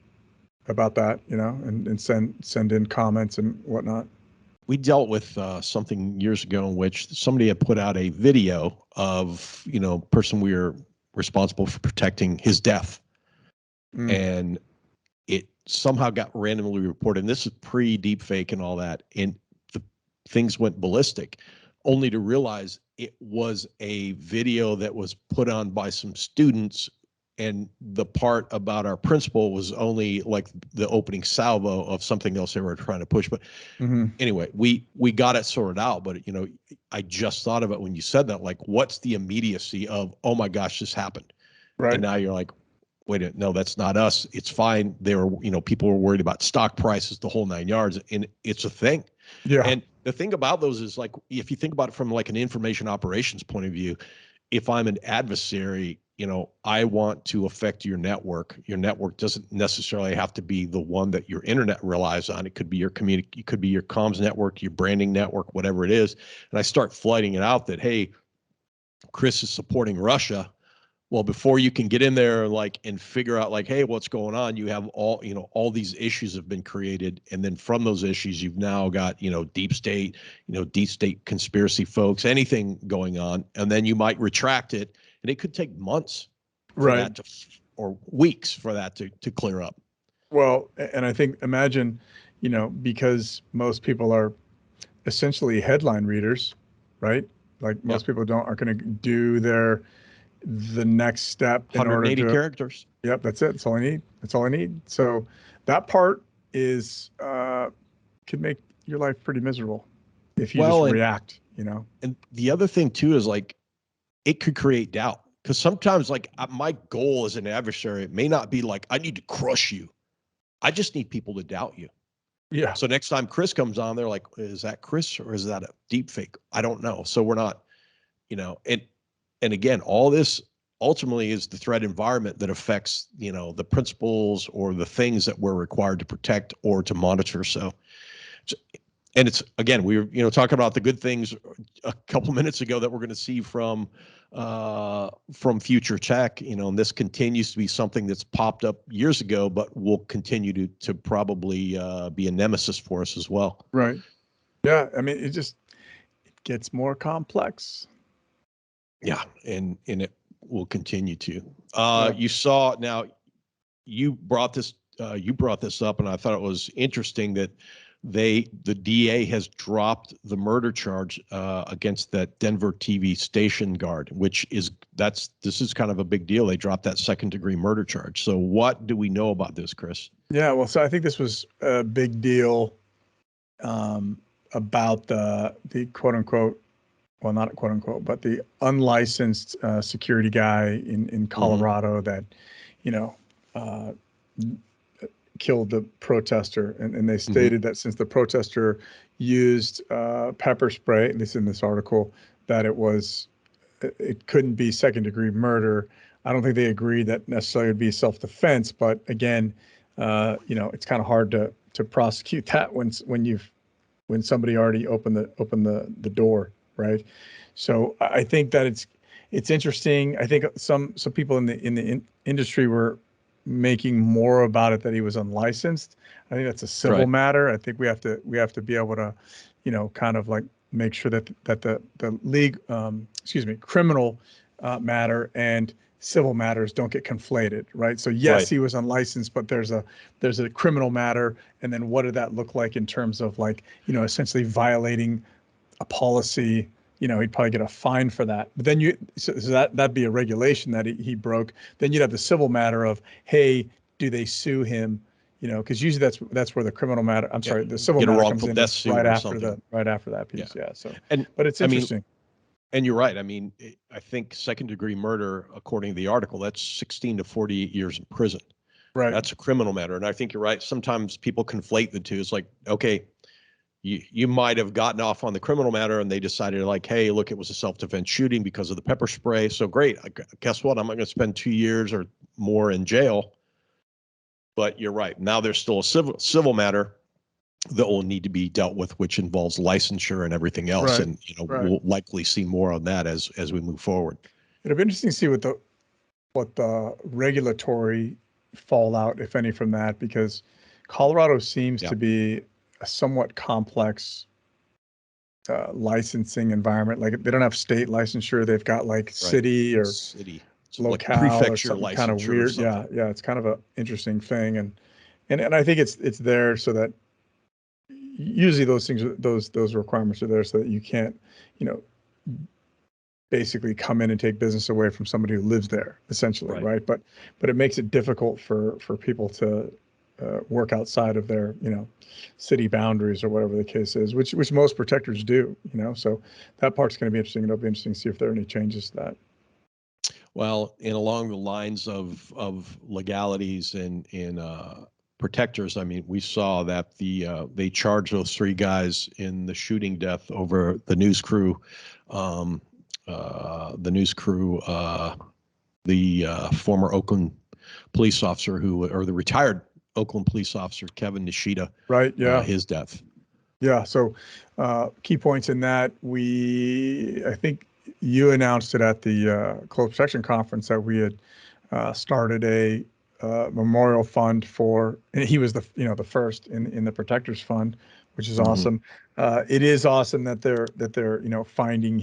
about that, you know, and send in comments and whatnot. We dealt with something years ago in which somebody had put out a video of, you know, person we were responsible for protecting, his death. And it somehow got randomly reported. And this is pre-deep fake and all that. And the things went ballistic, only to realize it was a video that was put on by some students. And the part about our principal was only like the opening salvo of something else they were trying to push. But anyway, we got it sorted out. But, you know, I just thought of it when you said that, like, what's the immediacy of, oh my gosh, this happened. Right. And now you're like, wait a minute, no, that's not us. It's fine. They were, you know, people were worried about stock prices, the whole 9 yards, and it's a thing. Yeah. And the thing about those is, like, if you think about it from like an information operations point of view, if I'm an adversary, you know, I want to affect your network. Your network doesn't necessarily have to be the one that your internet relies on. It could be your it could be your comms network, your branding network, whatever it is. And I start flooding it out that, hey, Chris is supporting Russia. Well, before you can get in there and figure out like, hey, what's going on, you have all these issues have been created. And then from those issues, you've now got, you know, deep state conspiracy folks, anything going on. And then you might retract it. And it could take months for that or weeks for that to clear up. Well, and I think, imagine, you know, because most people are essentially headline readers, right? Like most people aren't going to do the next step in order 180 to characters. Yep, that's it. That's all I need. That's all I need. So that part is could make your life pretty miserable if you just react, you know. And the other thing too is, like, it could create doubt, because sometimes, like, my goal as an adversary, it may not be like I need to crush you. I just need people to doubt you. Yeah. So next time Chris comes on, they're like, is that Chris or is that a deep fake? I don't know. So we're not, you know, and again, all this ultimately is the threat environment that affects, you know, the principles or the things that we're required to protect or to monitor. So, and it's, again, we were, you know, talking about the good things a couple minutes ago that we're going to see from future tech, you know, and this continues to be something that's popped up years ago, but will continue to probably be a nemesis for us as well. Right. Yeah. I mean, it gets more complex. Yeah. And it will continue to. You saw, now you brought this up, and I thought it was interesting that the DA has dropped the murder charge against that Denver TV station guard, which is this is kind of a big deal. They dropped that second-degree murder charge. So what do we know about this, Chris? Yeah, well, so I think this was a big deal about the quote unquote, well, not quote unquote, but the unlicensed security guy in Colorado that, you know, killed the protester, and they stated that since the protester used pepper spray, at least in this article, that it couldn't be second-degree murder. I don't think they agreed that necessarily would be self-defense, but again, you know, it's kind of hard to prosecute that when somebody already opened the door, right? So I think that it's interesting. I think some people in the industry were making more about it that he was unlicensed. I think that's a civil Right. matter. I think we have to be able to, kind of like make sure that the league, criminal matter and civil matters don't get conflated, right? So yes, Right. he was unlicensed, but there's a criminal matter, and then what did that look like in terms of like, essentially violating a policy? He'd probably get a fine for that. But then so that'd be a regulation that he broke. Then you'd have the civil matter of, hey, do they sue him? Because usually that's where the criminal matter, I'm sorry, the civil Get a matter comes wrongful in death suit right or after something. that Yeah. piece. Yeah. So, And but it's I mean, interesting. and you're right. I mean, I think second-degree murder, according to the article, that's 16 to 48 years in prison. Right. That's a criminal matter. And I think you're right. Sometimes people conflate the two. It's like, okay, you might have gotten off on the criminal matter and they decided like, hey, look, it was a self-defense shooting because of the pepper spray. So great. Guess what? I'm not going to spend 2 years or more in jail. But you're right. Now there's still a civil matter that will need to be dealt with, which involves licensure and everything else. Right. And Right. we'll likely see more on that as we move forward. It'll be interesting to see what the regulatory fallout, if any, from that, because Colorado seems to be a somewhat complex licensing environment. Like they don't have state licensure; they've got like city or city, locale like prefecture or something kind of licensure weird. or something. Yeah, it's kind of an interesting thing, and I think it's there so that usually those things, those requirements are there so that you can't, basically come in and take business away from somebody who lives there, essentially, right? But it makes it difficult for people to work outside of their, city boundaries or whatever the case is, which most protectors do, So that part's going to be interesting. It'll be interesting to see if there are any changes to that. Well, and along the lines of legalities and protectors, I mean, we saw that they charged those 3 guys in the shooting death over the news crew. The former Oakland police officer or the retired Oakland police officer, Kevin Nishida. Right. Yeah. His death. Yeah. So key points in that, I think you announced it at the Close Protection Conference that we had started a memorial fund and he was the first in the Protectors Fund, which is awesome. It is awesome that they're finding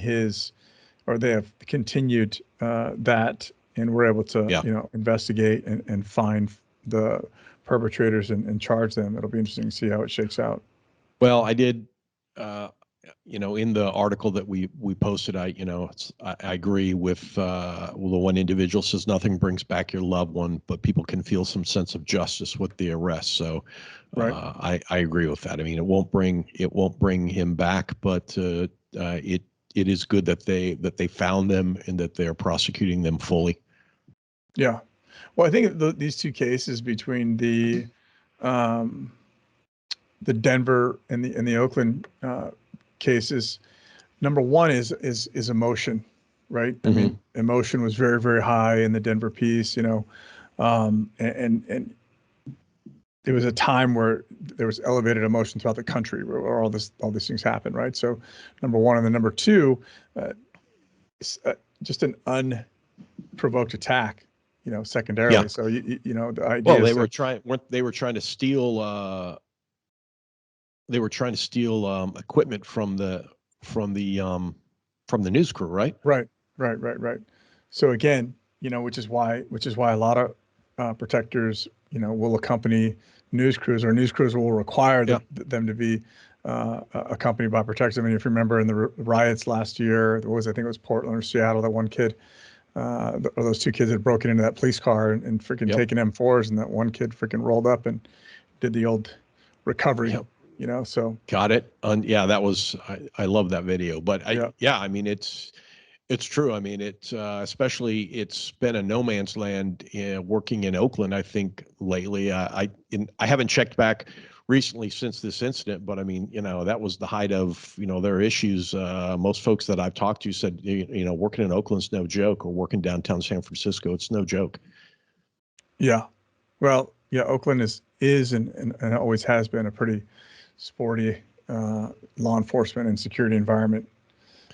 or they have continued that, and we're able to investigate and find the perpetrators and charge them. It'll be interesting to see how it shakes out. Well, I did, in the article that we posted, I agree with the one individual says nothing brings back your loved one, but people can feel some sense of justice with the arrest. So I agree with that. I mean, it won't bring him back, but it is good that they found them and that they're prosecuting them fully. Yeah. Well, I think these 2 cases between the Denver and the Oakland cases, number one is emotion, right? I mean, emotion was very, very high in the Denver piece, and there was a time where there was elevated emotion throughout the country where all these things happen, right? So, number one, and then number two, just an unprovoked attack, secondarily. Yeah. So the idea. Well, they were trying to steal. They were trying to steal equipment from the news crew, right? Right. So again, which is why a lot of protectors, will accompany news crews, or news crews will require them to be accompanied by protectors. I mean, if you remember in the riots last year, I think it was Portland or Seattle, that one kid, or those 2 kids had broken into that police car and freaking taken M4s, and that one kid freaking rolled up and did the old recovery. So got it. That was I love that video. But I mean, it's true. I mean, especially it's been a no man's land working in Oakland. I think lately, I haven't checked back recently since this incident, but I mean, that was the height of their issues. Most folks that I've talked to said, working in Oakland's no joke, or working downtown San Francisco, it's no joke. Yeah, well, Oakland is and always has been a pretty sporty law enforcement and security environment.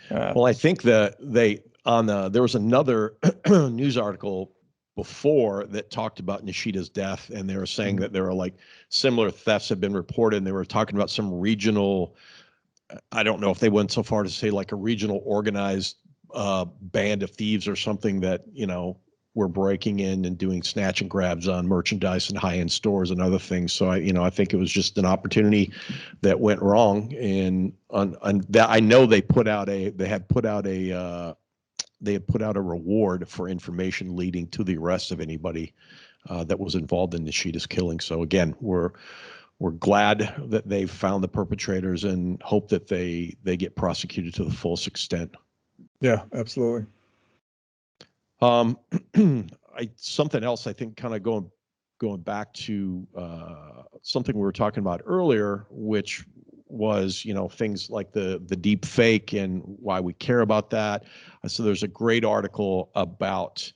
Well, I think that there was another news article before that talked about Nishida's death, and they were saying that there were like similar thefts have been reported, and they were talking about some regional, I don't know if they went so far to say like a regional organized band of thieves or something that, were breaking in and doing snatch and grabs on merchandise and high-end stores and other things. So I think it was just an opportunity that went wrong. And on that, I know they had put out a reward for information leading to the arrest of anybody that was involved in Nishida's killing. So again, we're glad that they've found the perpetrators and hope that they get prosecuted to the fullest extent. Yeah, absolutely. Something else, I think, kind of going back to something we were talking about earlier, which was, things like the deep fake and why we care about that. So there's a great article about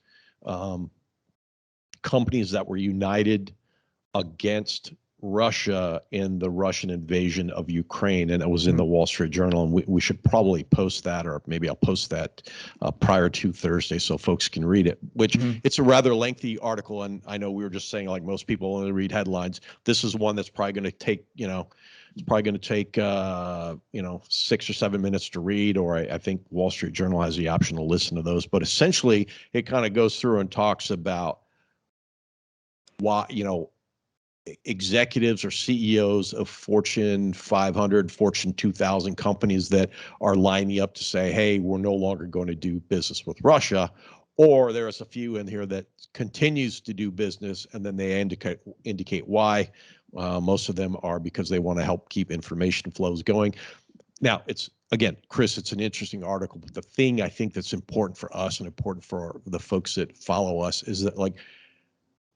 companies that were united against Russia in the Russian invasion of Ukraine, and it was in the Wall Street Journal, and we should probably post that, or maybe I'll post that prior to Thursday so folks can read it, which it's a rather lengthy article, and I know we were just saying like most people only read headlines. This is one that's probably going to take, it's probably going to take 6 or 7 minutes to read, or I think Wall Street Journal has the option to listen to those, but essentially it kind of goes through and talks about why, executives or CEOs of Fortune 500, Fortune 2000 companies that are lining up to say, hey, we're no longer going to do business with Russia. Or there's a few in here that continues to do business, and then they indicate why. Most of them are because they want to help keep information flows going. Now, again, Chris, it's an interesting article, but the thing I think that's important for us and important for the folks that follow us is that, like,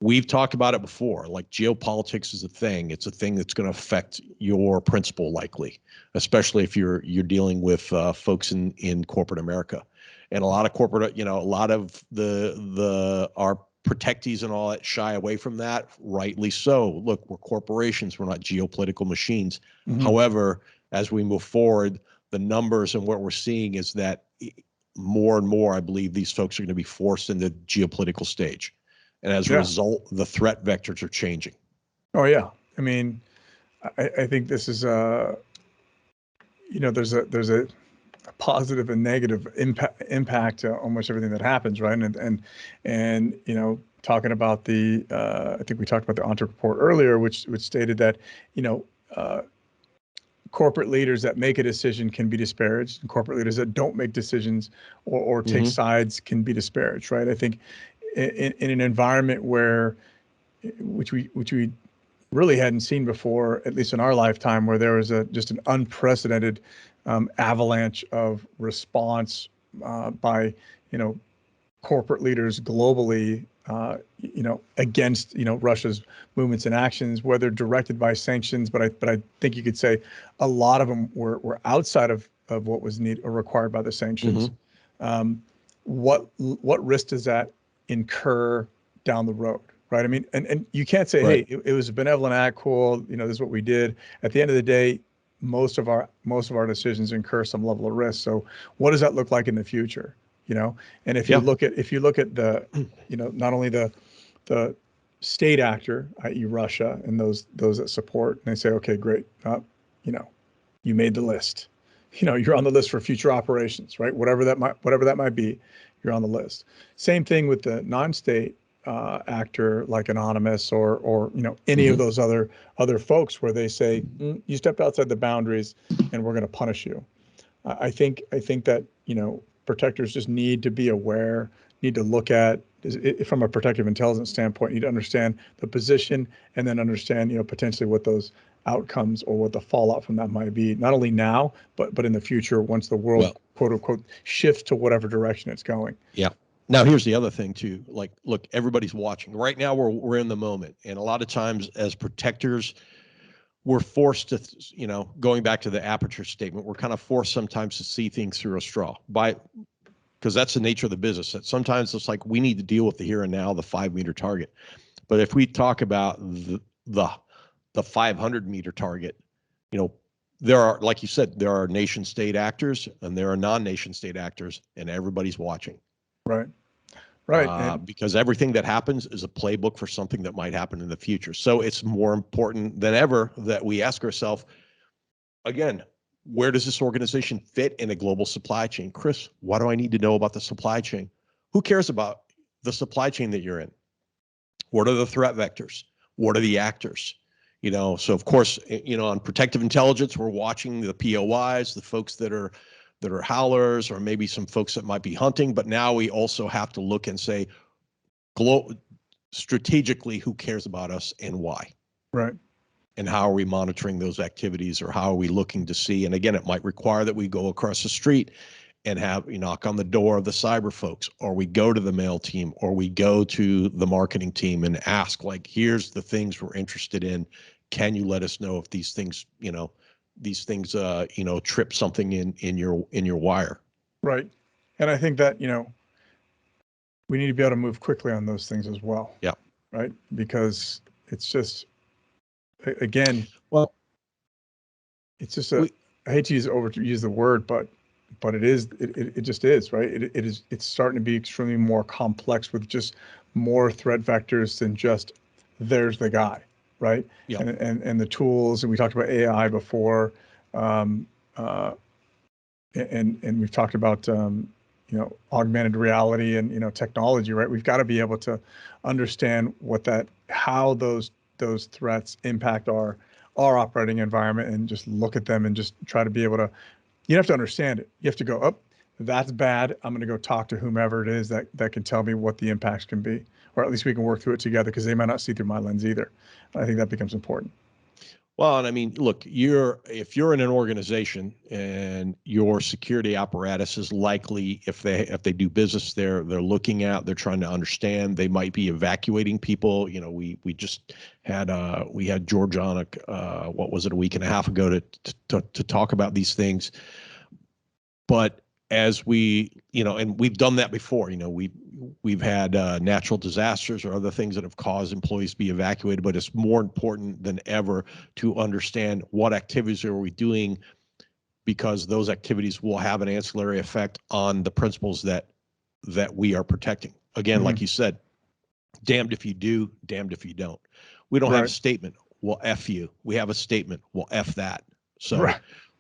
we've talked about it before, like geopolitics is a thing. It's a thing that's going to affect your principal likely, especially if you're dealing with folks in corporate America. And a lot of corporate, a lot of our protectees and all that shy away from that, rightly so. Look, we're corporations, we're not geopolitical machines. However, as we move forward, the numbers and what we're seeing is that more and more, I believe these folks are going to be forced into the geopolitical stage. And as a result, the threat vectors are changing. Oh, yeah. I mean, I think this is, there's a positive and negative impact to almost everything that happens, right? And talking about I think we talked about the Ontic report earlier, which stated that, corporate leaders that make a decision can be disparaged, and corporate leaders that don't make decisions or take sides can be disparaged, right? I think in an environment which we really hadn't seen before, at least in our lifetime, where there was just an unprecedented avalanche of response by corporate leaders globally, against Russia's movements and actions, whether directed by sanctions, but I think you could say a lot of them were outside of what was needed or required by the sanctions. What risk does that incur down the road, right? I mean, and you can't say, hey, it was a benevolent act, cool, this is what we did. At the end of the day, most of our decisions incur some level of risk. So what does that look like in the future? And if you look at the, not only the state actor, i.e. Russia, and those that support, and they say, okay, great, you made the list. You're on the list for future operations, right? Whatever that might be, you're on the list. Same thing with the non-state actor like Anonymous or any of those other folks where they say you stepped outside the boundaries and we're going to punish you. I think that protectors just need to be aware, need to look at from a protective intelligence standpoint, need to understand the position and then understand potentially what those outcomes or what the fallout from that might be, not only now but in the future once the world quote unquote shifts to whatever direction it's going. Yeah. Now here's the other thing too. Like, look, everybody's watching right now. We're in the moment, and a lot of times as protectors, we're forced to, going back to the aperture statement, we're kind of forced sometimes to see things through a straw because that's the nature of the business. That sometimes it's like we need to deal with the here and now, the 5-meter target. But if we talk about the 500-meter target, there are, like you said, there are nation state actors and there are non-nation state actors, and everybody's watching. Right. And Because everything that happens is a playbook for something that might happen in the future. So it's more important than ever that we ask ourselves, again, where does this organization fit in a global supply chain? Chris, what do I need to know about the supply chain? Who cares about the supply chain that you're in? What are the threat vectors? What are the actors? So of course, on protective intelligence, we're watching the POIs, the folks that are howlers, or maybe some folks that might be hunting. But now we also have to look and say, strategically, who cares about us and why? Right. And how are we monitoring those activities, or how are we looking to see? And again, it might require that we go across the street and have knock on the door of the cyber folks, or we go to the mail team, or we go to the marketing team and ask, like, here's the things we're interested in. Can you let us know if these things, trip something in your wire? Right. And I think that, we need to be able to move quickly on those things as well. Yeah. Right. Because it's just, again, well, it's just I hate to use the word, but it just is, right. It's starting to be extremely more complex with just more threat vectors than just there's the guy, right. Yeah. And the tools, and we talked about AI before, and we've talked about augmented reality and technology, right. We've got to be able to understand how those threats impact our operating environment, and just look at them and just try to be able to, you have to understand it. You have to go, oh, that's bad. I'm going to go talk to whomever it is that can tell me what the impacts can be, or at least we can work through it together, because they might not see through my lens either. I think that becomes important. Well, and I mean, look, if you're in an organization and your security apparatus is likely, if they do business there, they're trying to understand, they might be evacuating people. We just had George on what was it, a week and a half ago to talk about these things. But as we, and we've done that before, we've had natural disasters or other things that have caused employees to be evacuated, but it's more important than ever to understand what activities are we doing, because those activities will have an ancillary effect on the principles that we are protecting. Again, Mm-hmm. like you said, damned if you do, damned if you don't. We don't have a statement, well, F you. We have a statement, well, F that. So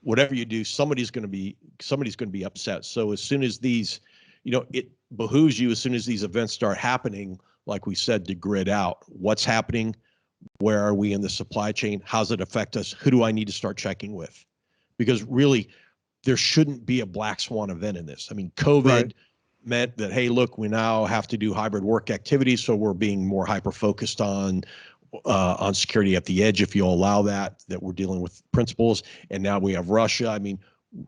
whatever you do, somebody's going to be upset. So as soon as these, it behooves you, as soon as these events start happening, like we said, to grid out what's happening, where are we in the supply chain, how does it affect us, who do I need to start checking with? Because really, there shouldn't be a black swan event in this. I mean, COVID meant that, hey, look, we now have to do hybrid work activities, so we're being more hyper-focused on security at the edge, if you allow that we're dealing with principles. And now we have Russia. I mean,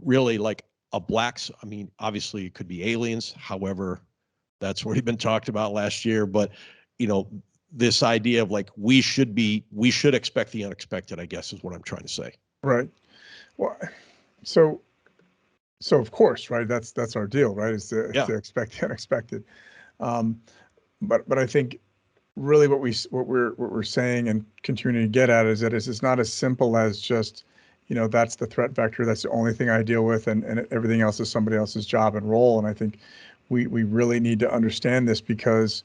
really, like obviously it could be aliens. However, that's already been talked about last year. But, this idea of like, we should expect the unexpected, I guess, is what I'm trying to say. Right. Well, so of course, right. That's our deal, right. Is to expect the unexpected. But I think really what we're saying and continuing to get at is that it's not as simple as just, that's the threat vector. That's the only thing I deal with, and everything else is somebody else's job and role. And I think we really need to understand this, because,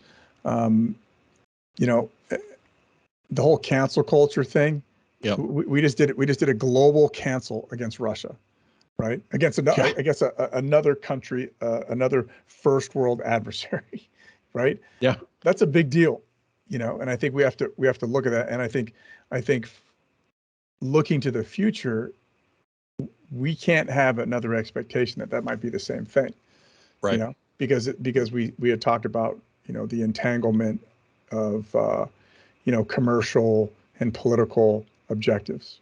the whole cancel culture thing. Yeah. We just did it. We just did a global cancel against Russia, right? Against another, I guess, another country, another first world adversary, right? Yeah. That's a big deal, and I think we have to look at that. And I think looking to the future, we can't have another expectation that might be the same thing, right? Because we had talked about, the entanglement of, commercial and political objectives,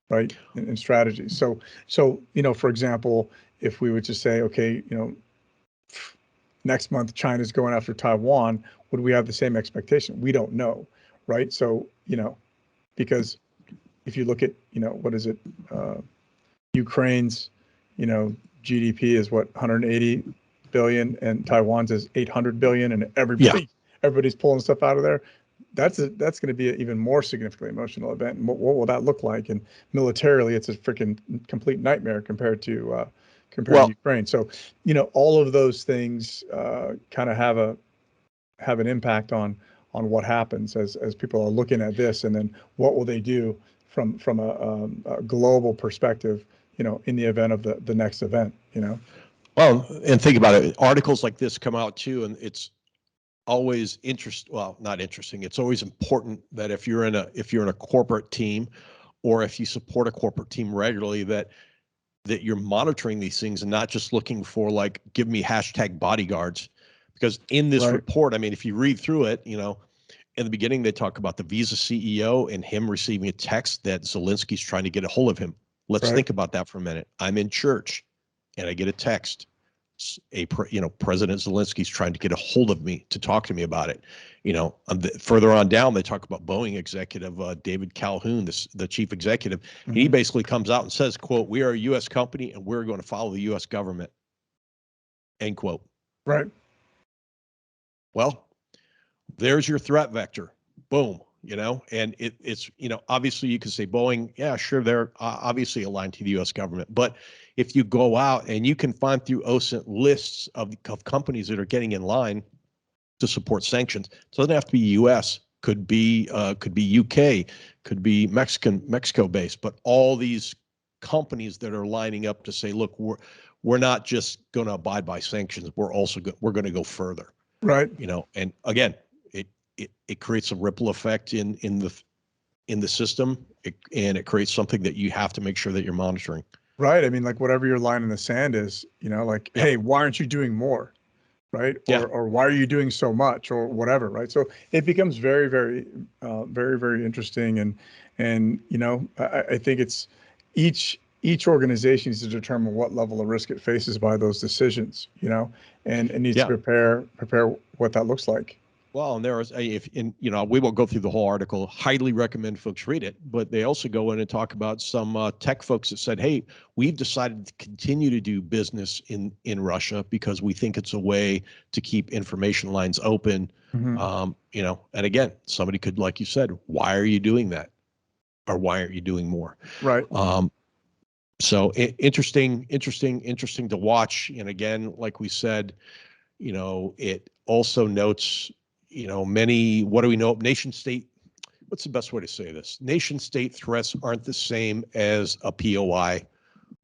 right? And strategies. So, for example, if we would just say, okay, next month China's going after Taiwan, would we have the same expectation? We don't know, right? So, because if you look at, what is it? Ukraine's, GDP is what, 180 billion, and Taiwan's is 800 billion, and everybody's pulling stuff out of there. that's going to be an even more significantly emotional event. And what will that look like? And militarily, it's a freaking complete nightmare compared to Well, Ukraine. So, all of those things kind of have an impact on what happens as people are looking at this, and then what will they do from a global perspective, in the event of the next event, well, and think about it. Articles like this come out too, and it's always not interesting. It's always important that if you're in a corporate team, or if you support a corporate team regularly, that you're monitoring these things and not just looking for, like, give me hashtag bodyguards. Because in this Right. report, I mean, if you read through it, in the beginning, they talk about the Visa CEO and him receiving a text that Zelensky's trying to get a hold of him. Let's Right. think about that for a minute. I'm in church and I get a text. President Zelensky's trying to get a hold of me to talk to me about it. Further on down, they talk about Boeing executive David Calhoun, the chief executive. And he basically comes out and says, quote, "We are a U.S. company and we're going to follow the U.S. government," end quote. Right. Well, there's your threat vector. Boom. And it's, obviously you could say Boeing, yeah, sure, they're obviously aligned to the U.S. government. But if you go out and you can find through OSINT lists of companies that are getting in line to support sanctions, it doesn't have to be U.S., could be UK, could be Mexico based, but all these companies that are lining up to say, look, we're not just going to abide by sanctions, we're going to go further. Right. And again, it creates a ripple effect in the system, and it creates something that you have to make sure that you're monitoring. Right. I mean, like, whatever your line in the sand is, like, Yep. hey, why aren't you doing more? Right. Yeah. Or why are you doing so much, or whatever. Right. So it becomes very, very, very, very interesting. And, I think it's each organization needs to determine what level of risk it faces by those decisions, and it needs to prepare what that looks like. Well, and we won't go through the whole article. Highly recommend folks read it, but they also go in and talk about some tech folks that said, "Hey, we've decided to continue to do business in Russia because we think it's a way to keep information lines open." And again, somebody could, like you said, why are you doing that, or why aren't you doing more? Right. So interesting to watch. And again, like we said, it also notes, what do we know? Nation state, what's the best way to say this? Nation state threats aren't the same as a POI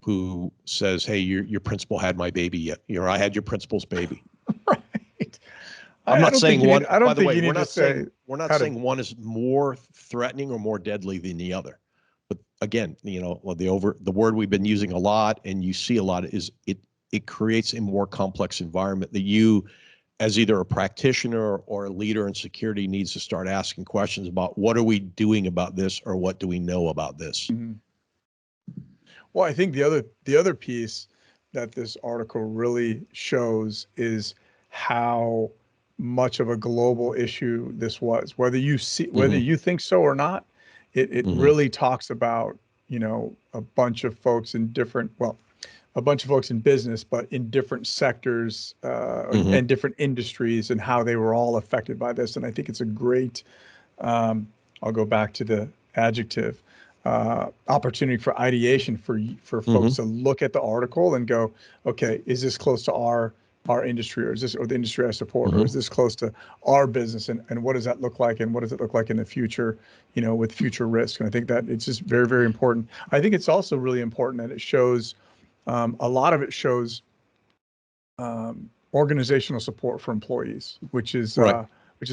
who says, "Hey, your principal had my baby yet. I had your principal's baby." Right. I'm not saying one, by the way, we're not saying one is more threatening or more deadly than the other. But again, the word we've been using a lot and you see a lot is it creates a more complex environment that you, as either a practitioner or a leader in security, needs to start asking questions about, what are we doing about this, or what do we know about this? Mm-hmm. Well, I think the other piece that this article really shows is how much of a global issue this was. Whether you think so or not, it really talks about, a bunch of folks in business, but in different sectors and different industries, and how they were all affected by this. And I think it's a great, I'll go back to the adjective, opportunity for ideation for folks to look at the article and go, okay, is this close to our industry, or the industry I support, or is this close to our business, and what does that look like, and what does it look like in the future, with future risk? And I think that it's just very, very important. I think it's also really important that it shows, a lot of it shows organizational support for employees, which is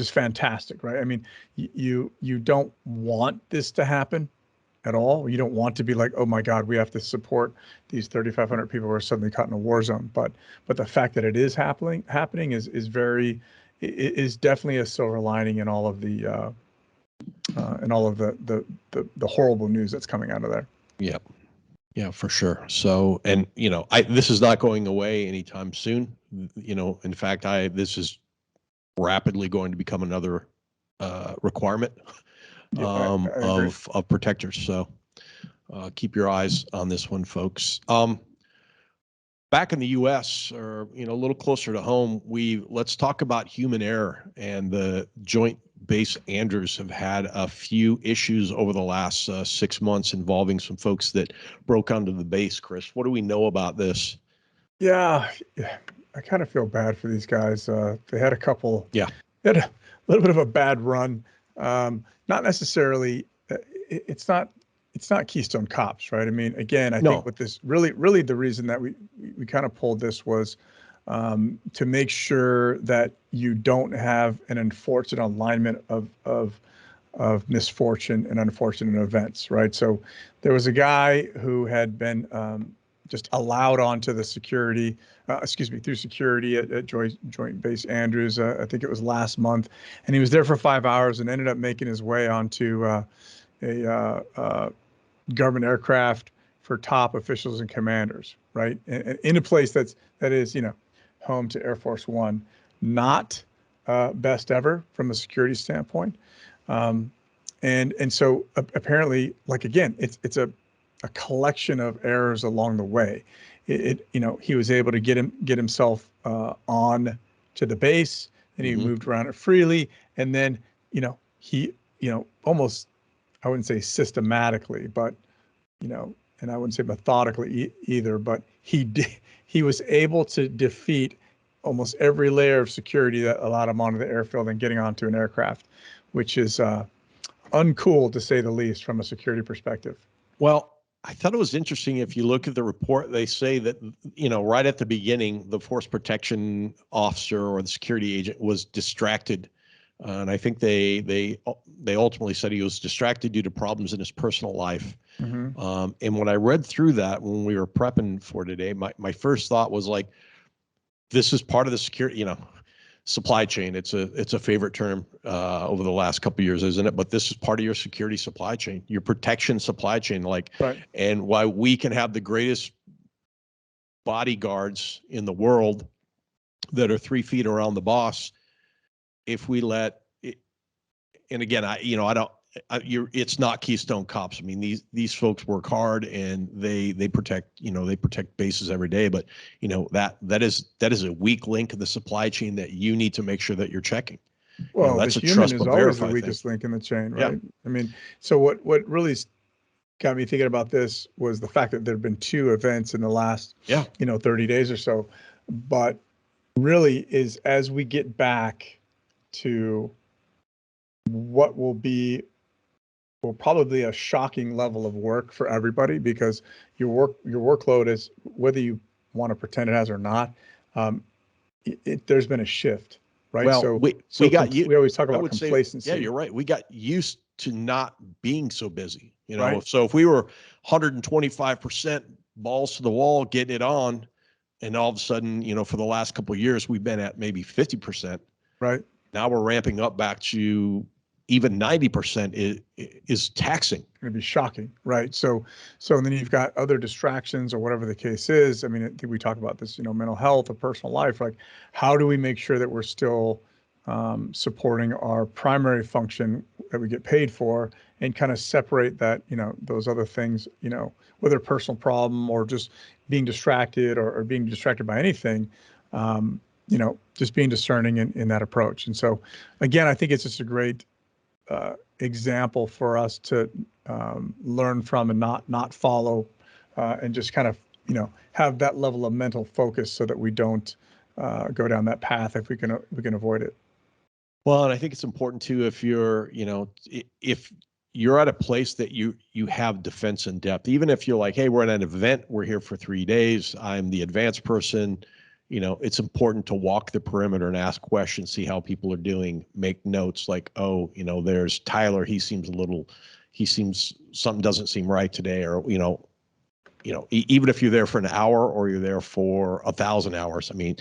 fantastic, right? I mean, you don't want this to happen at all. You don't want to be like, oh my God, we have to support these 3,500 people who are suddenly caught in a war zone. But the fact that it is happening is definitely a silver lining in all of the horrible news that's coming out of there. Yep. Yeah, for sure. So, and this is not going away anytime soon. In fact, this is rapidly going to become another requirement of protectors. So keep your eyes on this one, folks. Back in the U.S., or a little closer to home, let's talk about human error and the Joint Base Andrews have had a few issues over the last 6 months involving some folks that broke onto the base. Chris, what do we know about this? Yeah, I kind of feel bad for these guys. They had a couple. Yeah. They had a little bit of a bad run. Not necessarily. It's not Keystone Cops, right? I mean, again, I think with this really the reason that we kind of pulled this was to make sure that you don't have an unfortunate alignment of misfortune and unfortunate events, right? So there was a guy who had been just allowed onto the security, through security at Joint Base Andrews. I think it was last month, and he was there for 5 hours and ended up making his way onto a government aircraft for top officials and commanders, right? And in a place that is, home to Air Force One, not best ever from a security standpoint. And so apparently, like, again, it's a collection of errors along the way. He was able to get himself on to the base, and he moved around it freely. And then, he, almost, I wouldn't say systematically, but, and I wouldn't say methodically either, but he was able to defeat almost every layer of security that allowed him onto the airfield and getting onto an aircraft, which is uncool, to say the least, from a security perspective. Well, I thought it was interesting. If you look at the report, they say that, right at the beginning, the force protection officer or the security agent was distracted. And I think they ultimately said he was distracted due to problems in his personal life. And when I read through that, when we were prepping for today, my first thought was like, this is part of the security, supply chain. It's a favorite term over the last couple of years, isn't it? But this is part of your security supply chain, your protection supply chain. Right. And why we can have the greatest bodyguards in the world that are 3 feet around the boss, if we let it, and again, it's not Keystone Cops. I mean, these folks work hard and they protect, they protect bases every day. But that is a weak link in the supply chain that you need to make sure that you're checking. Well, that's the a human trust is but always the verify weakest thing. link in the chain, right? Yeah. I mean, so what really got me thinking about this was the fact that there have been 2 events in the last 30 days or so. But really, is as we get back to what will probably a shocking level of work for everybody, because your workload is, whether you want to pretend it has or not, there's been a shift, right? Well, So we always talk I about would say, complacency. yeah, you're right. We got used to not being so busy. Right. So if we were 125% balls to the wall, getting it on, and all of a sudden, for the last couple of years, we've been at maybe 50%. Right. Now we're ramping up back to even 90% is taxing. Going to be shocking, right? So then you've got other distractions or whatever the case is. I mean, I think we talk about this, mental health or personal life. Like, how do we make sure that we're still supporting our primary function that we get paid for, and kind of separate that, those other things, whether a personal problem or just being distracted or being distracted by anything, just being discerning in that approach. And so, again, I think it's just a great example for us to learn from and not follow, and just kind of, have that level of mental focus so that we don't go down that path if we can avoid it. Well, and I think it's important too, if you're, if you're at a place that you have defense in depth, even if you're like, hey, we're at an event, we're here for 3 days, I'm the advanced person, it's important to walk the perimeter and ask questions, see how people are doing, make notes like, oh, there's Tyler, something doesn't seem right today, or, even if you're there for an hour or you're there for 1,000 hours, I mean,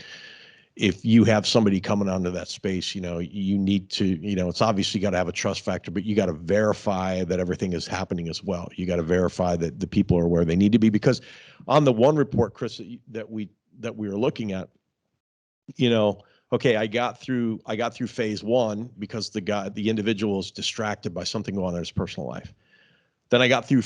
if you have somebody coming onto that space, you need to, it's obviously got to have a trust factor, but you got to verify that everything is happening as well. You got to verify that the people are where they need to be, because on the one report, Chris, that we were looking at, okay, I got through phase 1 because the individual is distracted by something going on in his personal life. Then I got through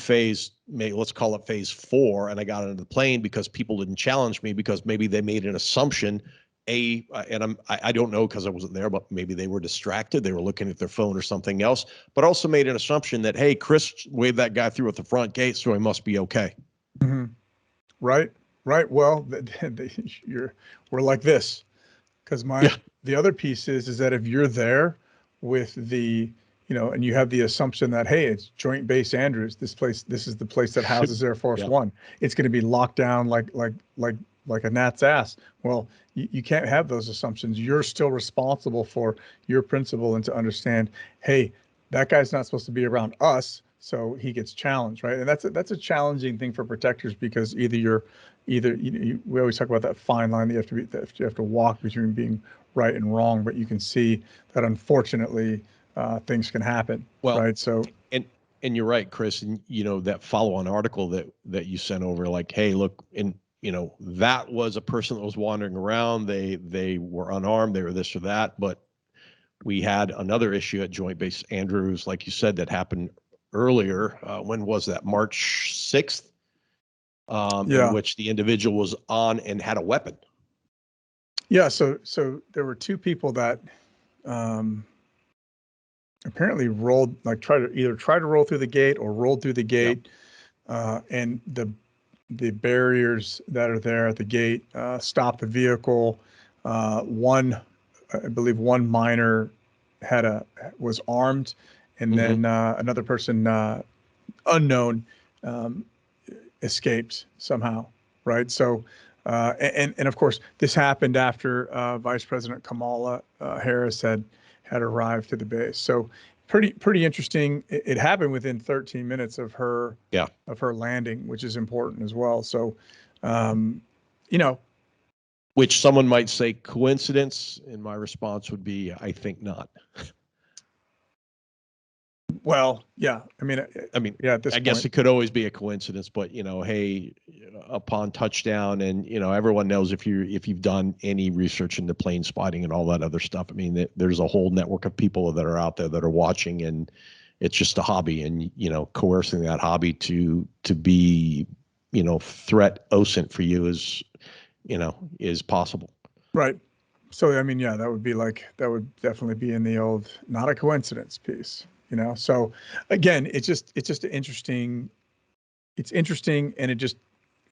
let's call it phase 4, and I got into the plane because people didn't challenge me, because maybe they made an assumption I don't know because I wasn't there, but maybe they were distracted. They were looking at their phone or something else, but also made an assumption that, hey, Chris waved that guy through at the front gate, so he must be okay. Mm-hmm. Right. Right. Well, we're like this because the other piece is that if you're there with the, and you have the assumption that, hey, it's Joint Base Andrews, this is the place that houses Air Force Yeah. One. It's going to be locked down like a gnat's ass. Well, you can't have those assumptions. You're still responsible for your principal and to understand, hey, that guy's not supposed to be around us, so he gets challenged, right? And that's a challenging thing for protectors because we always talk about that fine line that you have to walk between being right and wrong, but you can see that unfortunately things can happen, right? So and you're right, Chris, and that follow-on article that you sent over, like, hey, look, and that was a person that was wandering around. They were unarmed, they were this or that, but we had another issue at Joint Base Andrews, like you said, that happened earlier. When was that? March 6th, in which the individual was on and had a weapon. Yeah, so there were two people that apparently rolled, like try to roll through the gate or rolled through the gate, and the barriers that are there at the gate stopped the vehicle. I believe one minor was armed, and then another person unknown escaped somehow, right? So, and of course, this happened after Vice President Kamala Harris had arrived to the base. So, pretty interesting. It happened within 13 minutes of her landing, which is important as well. So, which someone might say coincidence, and my response would be, I think not. Well, yeah. I mean, yeah. At this I point, guess it could always be a coincidence, but hey, upon touchdown, and everyone knows if you've done any research into plane spotting and all that other stuff. I mean, there's a whole network of people that are out there that are watching, and it's just a hobby, and coercing that hobby to be threat OSINT for you is possible. Right. So I mean, yeah, that would definitely be in the old not a coincidence piece. So again, it's just interesting. It's interesting, and it just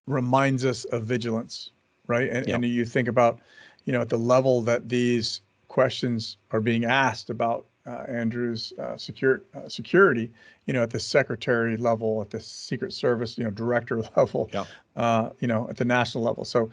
reminds us of vigilance, right? And you think about, at the level that these questions are being asked about Andrew's security, at the secretary level, at the Secret Service, director level, at the national level. So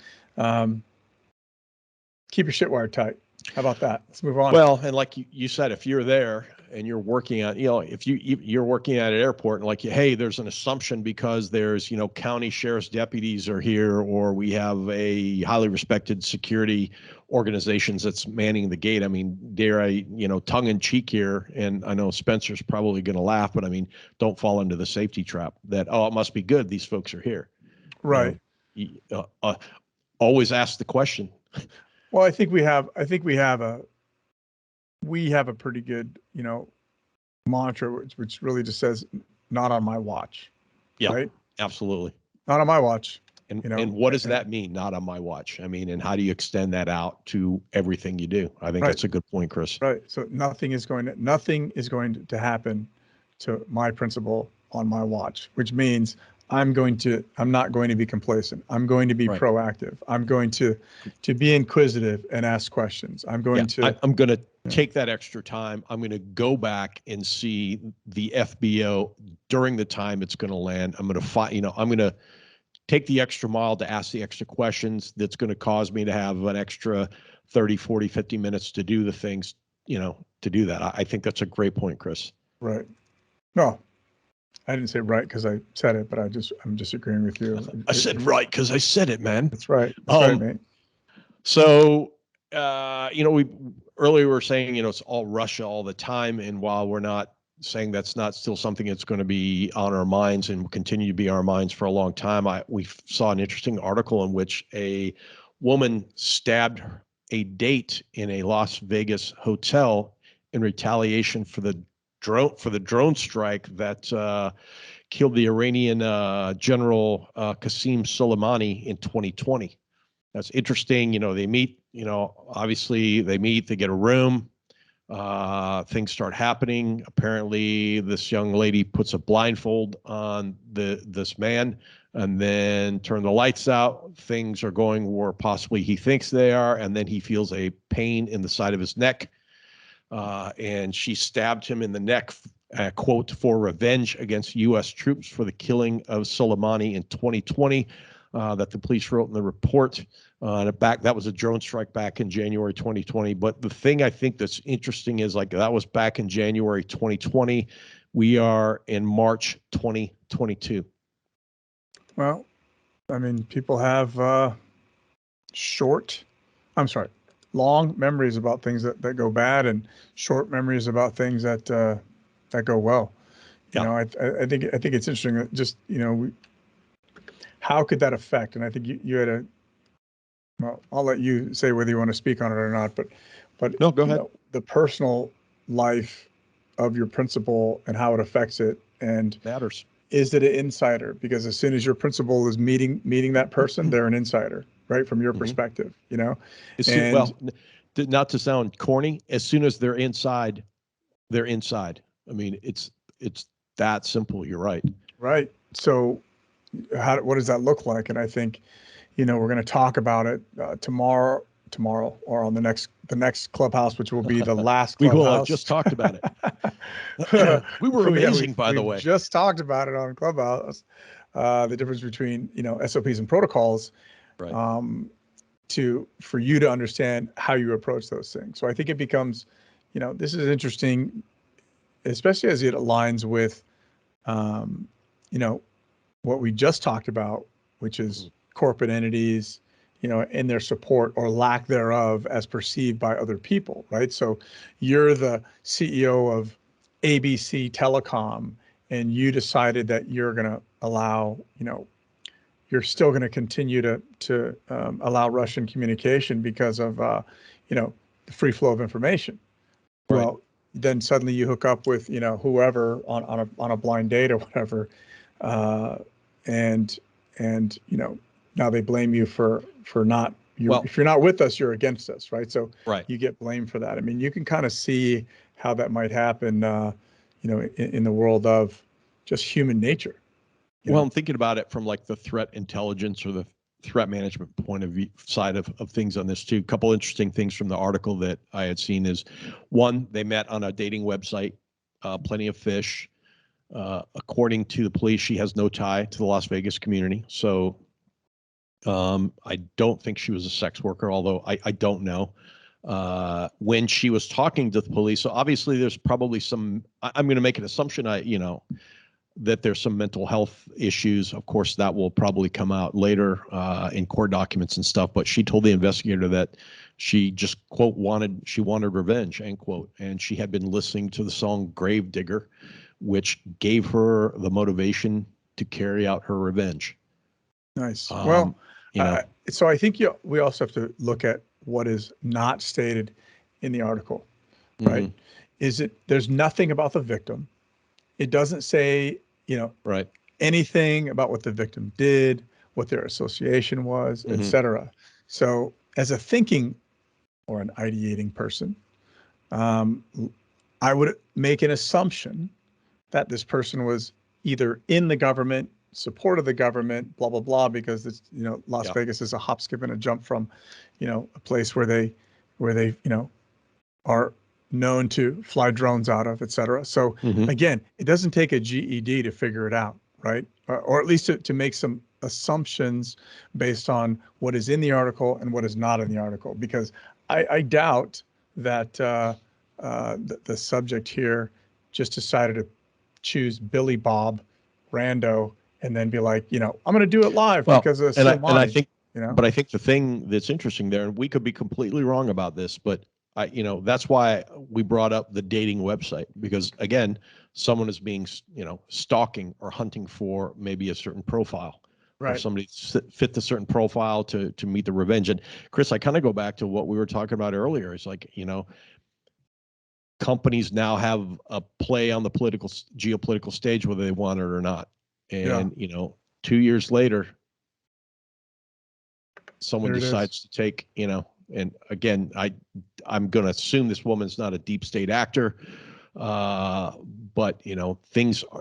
keep your shit wired tight. How about that? Let's move on. Well, and like you said, if you're there and you're working at, if you're working at an airport, and like, hey, there's an assumption because there's, county sheriff's deputies are here, or we have a highly respected security organizations that's manning the gate. I mean, dare I, tongue in cheek here, and I know Spencer's probably going to laugh, but I mean, don't fall into the safety trap that, oh, it must be good, these folks are here. Right. Always ask the question. Well, I think we have a pretty good, mantra, which really just says, not on my watch. Yeah, right? Absolutely. Not on my watch. And what does that mean? Not on my watch. I mean, and how do you extend that out to everything you do? I think that's a good point, Chris. Right. So nothing is going to happen to my principal on my watch, which means I'm not going to be complacent. I'm going to be proactive. I'm going to be inquisitive and ask questions. I'm going to take that extra time. I'm going to go back and see the FBO during the time it's going to land. I'm going to I'm going to take the extra mile to ask the extra questions. That's going to cause me to have an extra 30, 40, 50 minutes to do the things, to do that. I think that's a great point, Chris. Right. No, I didn't say right because I said it, but I'm disagreeing with you. I said right because I said it, man. That's right. That's right, mate. So, we earlier were saying, it's all Russia all the time. And while we're not saying that's not still something that's going to be on our minds and will continue to be our minds for a long time, we saw an interesting article in which a woman stabbed a date in a Las Vegas hotel in retaliation for the drone strike that killed the Iranian general Qasem Soleimani in 2020. That's interesting. They meet, obviously they meet, they get a room, things start happening. Apparently this young lady puts a blindfold on this man and then turn the lights out. Things are going where possibly he thinks they are. And then he feels a pain in the side of his neck. And she stabbed him in the neck, quote, for revenge against U.S. troops for the killing of Soleimani in 2020, that the police wrote in the report. That was a drone strike back in January 2020. But the thing I think that's interesting is, like, that was back in January 2020. We are in March 2022. Well, I mean, people have long memories about things that go bad, and short memories about things that go well. Yeah. I think it's interesting that just, how could that affect? And I think you had well, I'll let you say whether you want to speak on it or not, but No, go ahead. The personal life of your principal and how it affects it, and Matters. is it an insider? Because as soon as your principal is meeting that person, they're an insider, right? From your perspective, Well, not to sound corny, as soon as they're inside, they're inside. I mean, it's that simple. You're right. Right. So what does that look like? And I think, we're going to talk about it tomorrow, or on the next Clubhouse, which will be the last We Clubhouse. will have just talked about it. We were amazing, by the way. We just talked about it on Clubhouse. The difference between, SOPs and protocols, Right. For you to understand how you approach those things. So I think it becomes, this is interesting, especially as it aligns with, what we just talked about, which is corporate entities, and their support or lack thereof as perceived by other people, right? So you're the CEO of ABC Telecom, and you decided that you're going to allow, you're still going to continue to allow Russian communication because of, the free flow of information. Right. Well, then suddenly you hook up with, whoever on a blind date or whatever, and now they blame you for not. If you're not with us, you're against us, right? So right. You get blamed for that. I mean, you can kind of see how that might happen, in the world of just human nature. Well, I'm thinking about it from like the threat intelligence or the threat management point of view side of things on this too. A couple interesting things from the article that I had seen is, one, they met on a dating website, Plenty of Fish. According to the police, she has no tie to the Las Vegas community. So I don't think she was a sex worker, although I don't know. When she was talking to the police, so obviously there's probably I'm going to make an assumption, that there's some mental health issues. Of course, that will probably come out later in court documents and stuff. But she told the investigator that she just, quote, wanted revenge, end quote. And she had been listening to the song Grave Digger, which gave her the motivation to carry out her revenge. Nice. Well, so I think we also have to look at what is not stated in the article, right? There's nothing about the victim. It doesn't say, right, anything about what the victim did, what their association was, etc. So as a thinking or an ideating person, I would make an assumption that this person was either in the government, support of the government, blah, blah, blah, because it's, Las Vegas is a hop, skip, and a jump from, a place where they, are known to fly drones out of, et cetera. So again, it doesn't take a GED to figure it out, right? Or at least to make some assumptions based on what is in the article and what is not in the article, because I doubt that the subject here just decided to choose Billy Bob Rando and then be like, I'm going to do it live because of Soleimani. And I think, but I think the thing that's interesting there, and we could be completely wrong about this, but that's why we brought up the dating website, because again, someone is being, stalking or hunting for maybe a certain profile, right, or somebody fit the certain profile to meet the revenge. And Chris, I kind of go back to what we were talking about earlier. It's like, companies now have a play on the geopolitical stage, whether they want it or not. And, 2 years later, someone There it is. decides to take, and again, I'm going to assume this woman's not a deep state actor, but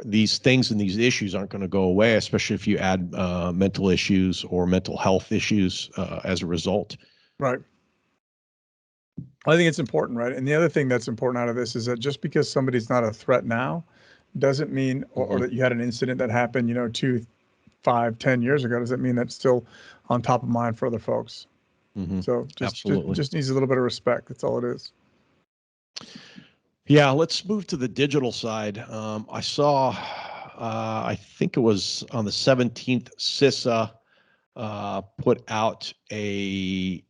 these things and these issues aren't going to go away, especially if you add mental issues or mental health issues as a result. Right. I think it's important, right? And the other thing that's important out of this is that just because somebody's not a threat now doesn't mean, or that you had an incident that happened, 2, 5, 10 years ago, doesn't mean that's still on top of mind for other folks. So just needs a little bit of respect. That's all it is. Yeah, let's move to the digital side. I saw, I think it was on the 17th, CISA put out a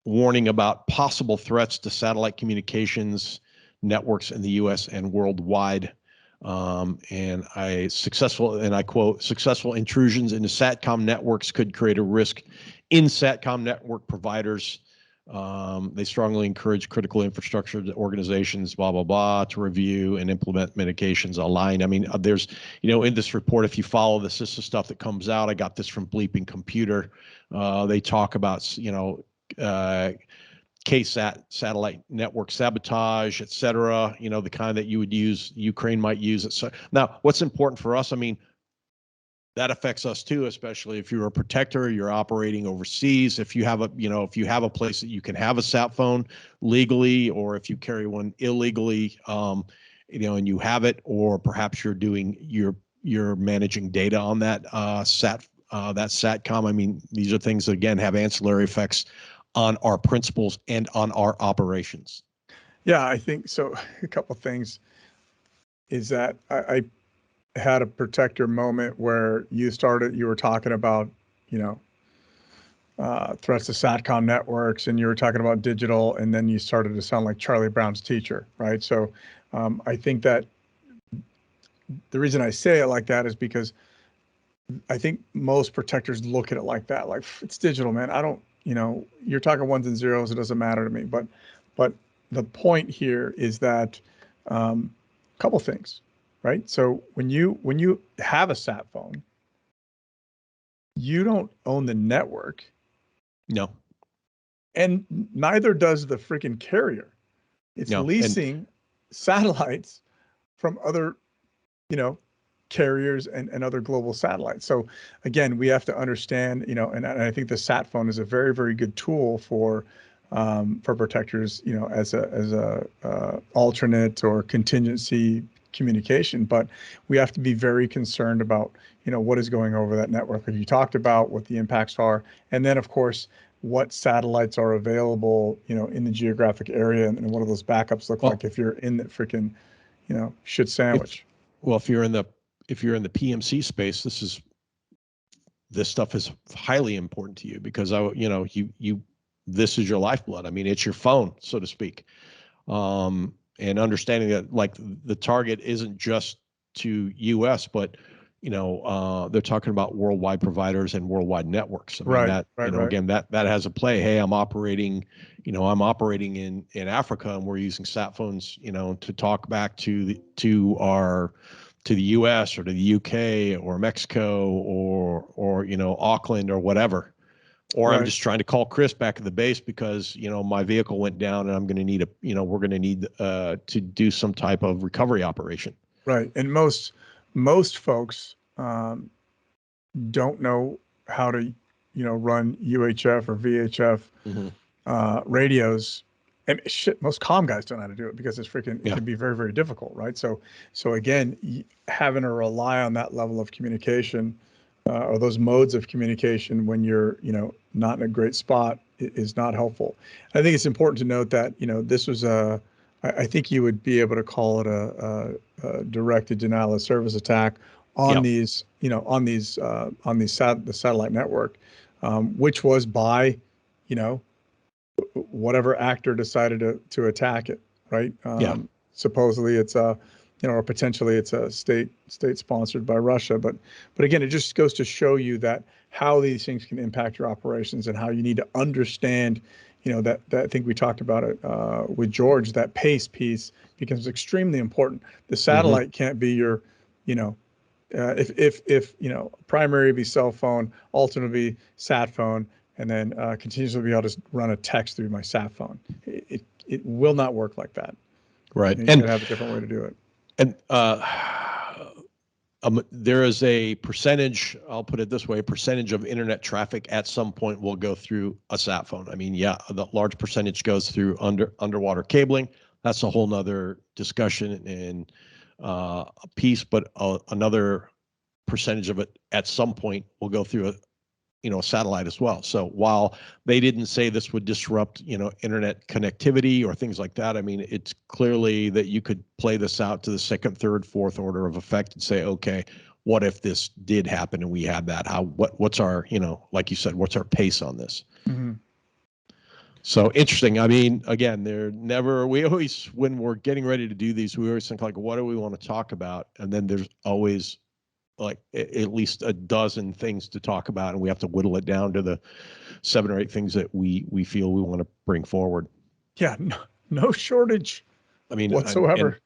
warning about possible threats to satellite communications networks in the U.S. and worldwide. And I quote, successful intrusions into SATCOM networks could create a risk in SATCOM network providers. They strongly encourage critical infrastructure organizations, blah, blah, blah, to review and implement mitigations online. I mean, there's, in this report, if you follow the CISA stuff that comes out, I got this from Bleeping Computer. They talk about, KSAT, satellite network sabotage, et cetera, the kind that you would use, Ukraine might use it. So now what's important for us, I mean, that affects us too, especially if you're a protector, you're operating overseas. If you have a place that you can have a sat phone legally, or if you carry one illegally, and you have it, or perhaps you're managing data on that that SATCOM. I mean, these are things that again have ancillary effects on our principles and on our operations. Yeah, I think so. A couple of things is that I had a protector moment where you were talking about, threats to SATCOM networks, and you were talking about digital, and then you started to sound like Charlie Brown's teacher, right? So I think that the reason I say it like that is because I think most protectors look at it like that, like it's digital, man. I don't, you're talking ones and zeros. It doesn't matter to me. But the point here is that a couple things, right? So when you have a sat phone, you don't own the network. No. And neither does the freaking carrier. It's leasing satellites from other, carriers and other global satellites. So again, we have to understand, and I think the sat phone is a very, very good tool for protectors, as a alternate or contingency communication. But we have to be very concerned about, what is going over that network that you talked about, what the impacts are, and then of course what satellites are available, in the geographic area, and what do those backups look like if you're in the freaking, shit sandwich. If you're in the PMC space, this stuff is highly important to you, because this is your lifeblood. I mean, it's your phone, so to speak. And understanding that, like, the target isn't just to US, but they're talking about worldwide providers and worldwide networks. I mean, again, that has a play. Hey, I'm operating in Africa, and we're using sat phones, to talk back to the US or to the UK or Mexico or Auckland or whatever. Or I'm just trying to call Chris back at the base because, my vehicle went down and I'm going to need we're going to need to do some type of recovery operation. Right. And most folks don't know how to, run UHF or VHF radios. And shit, most comm guys don't know how to do it because it can be very, very difficult, right? So again, having to rely on that level of communication or those modes of communication when you're, not in a great spot is not helpful. I think it's important to note that, this was I think you would be able to call it a directed denial of service attack on these, the satellite network, which was by, whatever actor decided to attack it, right? Supposedly it's or potentially it's a state sponsored by Russia, but again, it just goes to show you that how these things can impact your operations and how you need to understand, that I think we talked about it with George, that pace piece becomes extremely important. The satellite can't be your, if primary be cell phone, alternate be sat phone, and then continuously be able to run a text through my sat phone. It will not work like that. Right. You gotta have a different way to do it. And there is a percentage, I'll put it this way, a percentage of internet traffic at some point will go through a sat phone. I mean, yeah, the large percentage goes through underwater cabling. That's a whole nother discussion and a piece, but another percentage of it at some point will go through a satellite as well. So while they didn't say this would disrupt, internet connectivity or things like that, I mean, it's clearly that you could play this out to the second, third, fourth order of effect and say, okay, what if this did happen and we had that? What's our, like you said, what's our pace on this? Mm-hmm. So interesting. I mean, again, we always, when we're getting ready to do these, we always think like, what do we want to talk about? And then there's always like at least a dozen things to talk about, and we have to whittle it down to the 7 or 8 things that we feel we want to bring forward. Yeah, no shortage. I mean, whatsoever.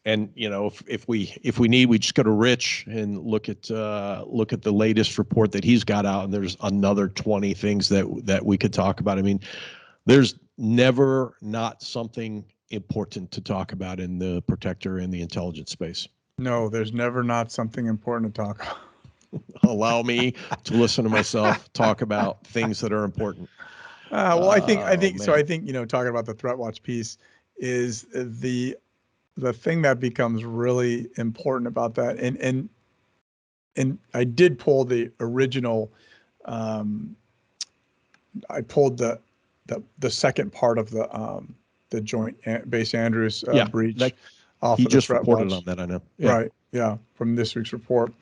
And if we need, we just go to Rich and look at the latest report that he's got out, and there's another 20 things that we could talk about. I mean, there's never not something important to talk about in the protector and the intelligence space. No, there's never not something important to talk about. Allow me to listen to myself talk about things that are important. Well, I think so. Man. I think talking about the threat watch piece is the thing that becomes really important about that. And I did pull the original. I pulled the second part of the Joint Base Andrews breach. He just reported on that, I know. Yeah. Right. Yeah. From this week's report.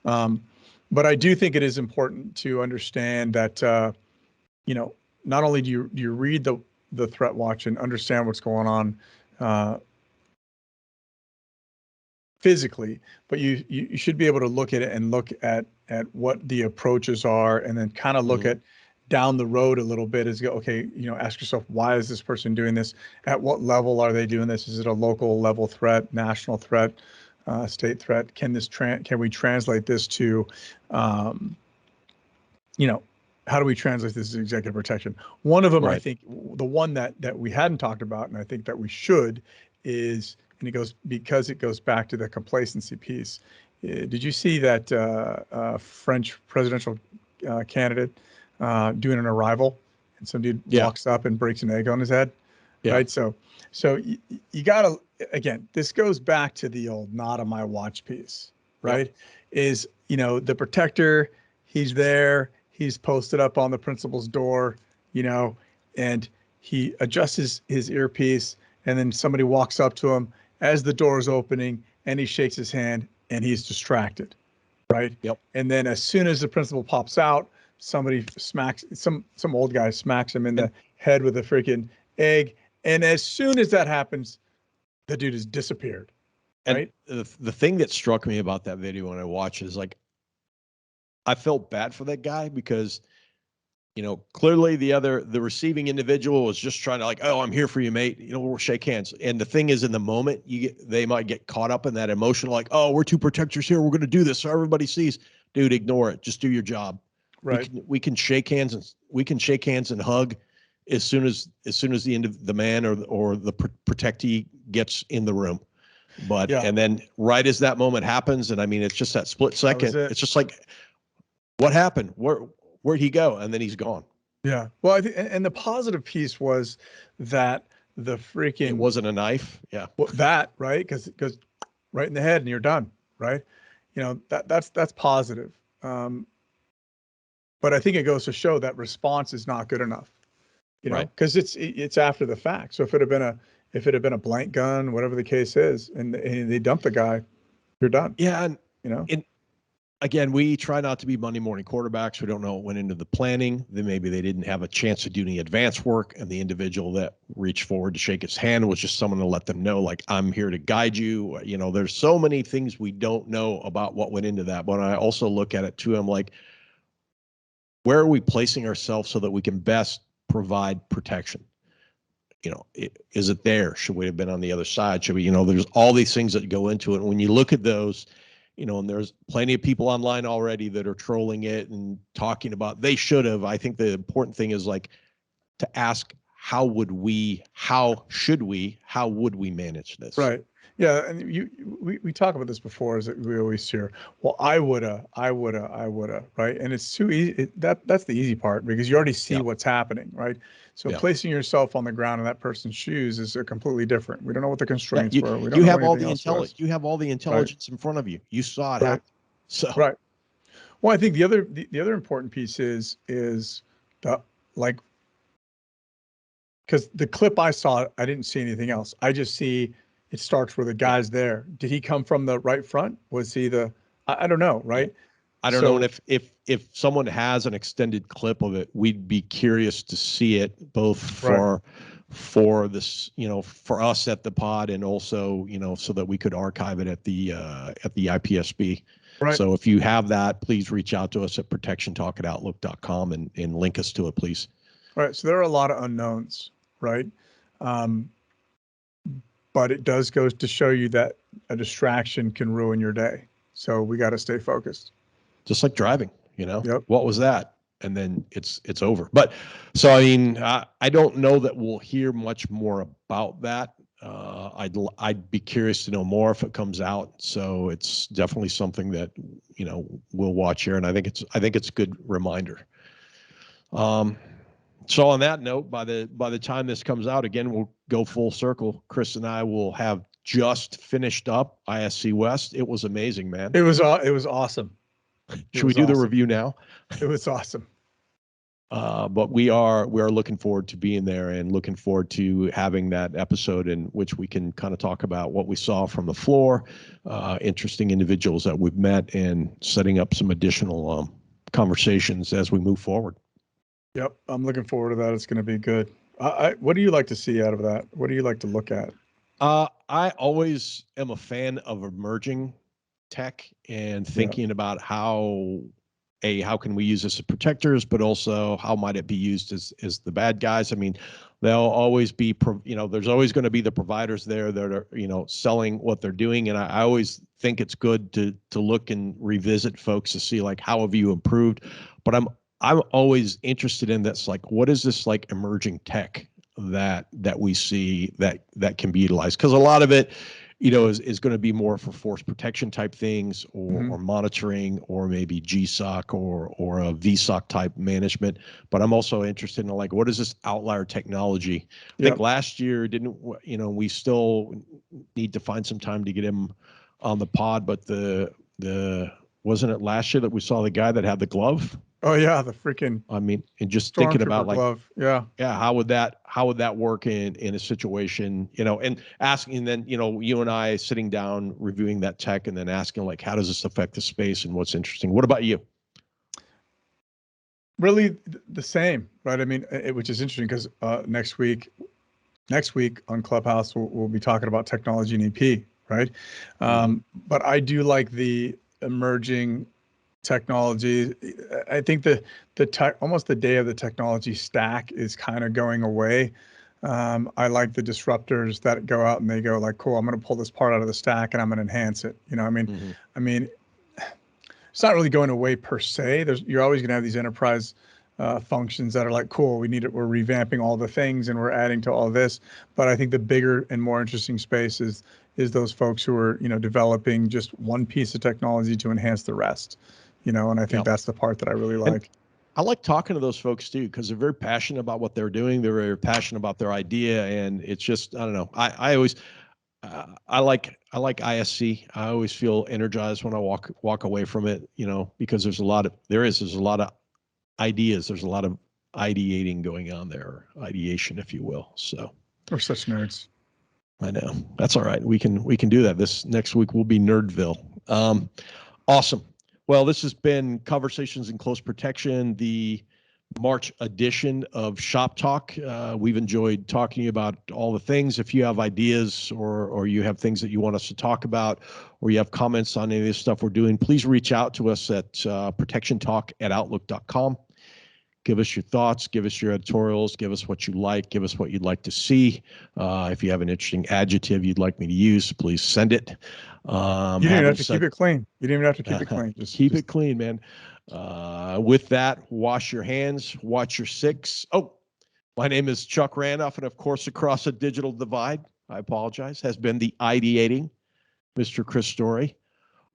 But I do think it is important to understand that, not only do you read the threat watch and understand what's going on physically, but you should be able to look at it and look at what the approaches are, and then kind of look at down the road a little bit is go, okay, ask yourself, why is this person doing this? At what level are they doing this? Is it a local level threat, national threat, state threat? Can we translate this to, how do we translate this to executive protection? One of them, right. I think the one that we hadn't talked about, and I think that we should, is, and it goes back to the complacency piece. Did you see that French presidential candidate doing an arrival, and some dude walks up and breaks an egg on his head, right? So you gotta, again, this goes back to the old not on my watch piece, right? Is, the protector, he's there, he's posted up on the principal's door, and he adjusts his earpiece, and then somebody walks up to him as the door is opening, and he shakes his hand, and he's distracted, right? Yep. And then as soon as the principal pops out, somebody smacks, some old guy smacks him in the head with a freaking egg. And as soon as that happens, the dude has disappeared. Right. And the thing that struck me about that video when I watched is like, I felt bad for that guy because, clearly the receiving individual was just trying to like, oh, I'm here for you, mate. We'll shake hands. And the thing is, in the moment, they might get caught up in that emotion, like, oh, we're two protectors here, we're going to do this so everybody sees. Dude, ignore it. Just do your job. Right. We can shake hands and hug as soon as the end of the man or the protectee gets in the room. But and then right as that moment happens, and I mean, it's just that split second. It's just like, what happened? Where'd he go? And then he's gone. Yeah. Well, I think, and the positive piece was that the freaking, it wasn't a knife. Yeah. Well, that, right? Because it goes right in the head and you're done. Right. That's positive. But I think it goes to show that response is not good enough, because it's after the fact. So if it had been a blank gun, whatever the case is, and they dump the guy, you're done. Yeah, and again, we try not to be Monday morning quarterbacks. We don't know what went into the planning. Then maybe they didn't have a chance to do any advance work, and the individual that reached forward to shake his hand was just someone to let them know, like, I'm here to guide you. There's so many things we don't know about what went into that. But I also look at it too. I'm like, where are we placing ourselves so that we can best provide protection? Is it there? Should we have been on the other side? Should we, there's all these things that go into it. And when you look at those, and there's plenty of people online already that are trolling it and talking about they should have. I think the important thing is like to ask, how would we manage this? Right. Yeah. And we talk about this before, is that we always hear, well, I woulda, right? And it's too easy. That's the easy part, because you already see what's happening, right? So placing yourself on the ground in that person's shoes is a completely different. We don't know what the constraints were. We don't know anything else was. You have all the intelligence in front of you. You saw it happen. So right. Well, I think the other important piece is the, like, because the clip I saw, I didn't see anything else. I just see it starts where the guy's there. Did he come from the right front? Was he I don't know, right? I don't know. And if someone has an extended clip of it, we'd be curious to see it, both for this, for us at the pod, and also, so that we could archive it at the IPSB. Right. So if you have that, please reach out to us at protectiontalk@outlook.com and link us to it, please. All right. So there are a lot of unknowns, right? But it does go to show you that a distraction can ruin your day. So we got to stay focused. Just like driving, Yep. What was that? And then it's over. But so, I mean, I don't know that we'll hear much more about that. I'd be curious to know more if it comes out. So it's definitely something that, we'll watch here. And I think it's a good reminder. So on that note, by the time this comes out, again, we'll go full circle. Chris and I will have just finished up ISC West. It was amazing, man. It was awesome. Should we do the review now? It was awesome. But we are looking forward to being there, and looking forward to having that episode in which we can kind of talk about what we saw from the floor, interesting individuals that we've met, and setting up some additional conversations as we move forward. Yep, I'm looking forward to that. It's going to be good. What do you like to see out of that? What do you like to look at? I always am a fan of emerging tech and thinking about how can we use this as protectors, but also how might it be used as the bad guys. I mean, there'll always be, there's always going to be the providers there that are, selling what they're doing. And I always think it's good to look and revisit folks to see, like, how have you improved? But I'm always interested in that's like, what is this like emerging tech that we see that can be utilized? Because a lot of it, is going to be more for force protection type things, or monitoring, or maybe GSOC or a VSOC type management. But I'm also interested in, like, what is this outlier technology? I think last year we still need to find some time to get him on the pod, but wasn't it last year that we saw the guy that had the glove? Oh yeah, the freaking. I mean, and just thinking about, like, glove. Yeah, how would that work in a situation, and asking, and then, you and I sitting down reviewing that tech, and then asking, like, how does this affect the space and what's interesting? What about you? Really the same, right? I mean, which is interesting, because next week on Clubhouse, we'll be talking about technology and EP, right? But I do like the emerging technology. I think almost the day of the technology stack is kind of going away. I like the disruptors that go out and they go, like, cool, I'm going to pull this part out of the stack and I'm going to enhance it. I mean, it's not really going away per se. You're always going to have these enterprise functions that are like, cool, we're revamping all the things and we're adding to all this. But I think the bigger and more interesting space is those folks who are, developing just one piece of technology to enhance the rest. And I think that's the part that I really like. And I like talking to those folks too, because they're very passionate about what they're doing. They're very passionate about their idea, and it's just, I don't know. I always, I like ISC. I always feel energized when I walk away from it, because there's a lot of ideas. There's a lot of ideating going on there, ideation, if you will. So we're such nerds. I know. That's all right. We can do that. This next week will be Nerdville. Awesome. Well, this has been Conversations in Close Protection, the March edition of Shop Talk. We've enjoyed talking to you about all the things. If you have ideas or you have things that you want us to talk about, or you have comments on any of this stuff we're doing, please reach out to us at protectiontalk@outlook.com. Give us your thoughts, give us your editorials, give us what you like, give us what you'd like to see. If you have an interesting adjective you'd like me to use, please send it. You didn't even have to keep it clean. You didn't even have to keep it clean. Keep it clean, man. With that, wash your hands, watch your six. Oh, my name is Chuck Randolph, and of course, across a digital divide, I apologize, has been the ideating Mr. Chris Story.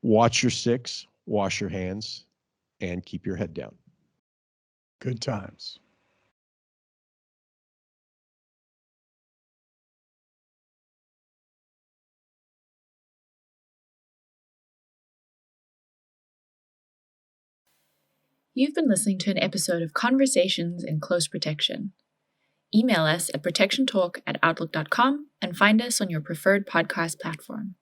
Watch your six, wash your hands, and keep your head down. Good times. You've been listening to an episode of Conversations in Close Protection. Email us at protectiontalk@outlook.com and find us on your preferred podcast platform.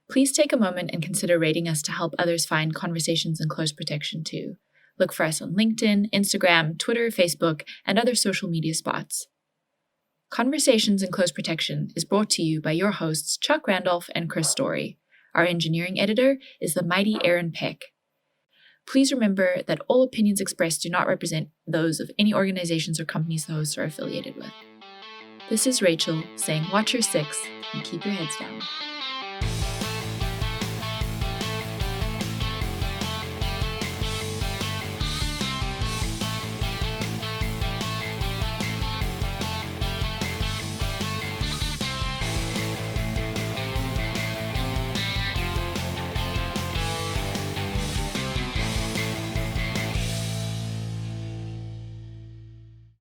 Please take a moment and consider rating us to help others find Conversations in Close Protection too. Look for us on LinkedIn, Instagram, Twitter, Facebook, and other social media spots. Conversations in Close Protection is brought to you by your hosts Chuck Randolph and Chris Story. Our engineering editor is the mighty Aaron Peck. Please remember that all opinions expressed do not represent those of any organizations or companies the hosts are affiliated with. This is Rachel saying watch your six and keep your heads down.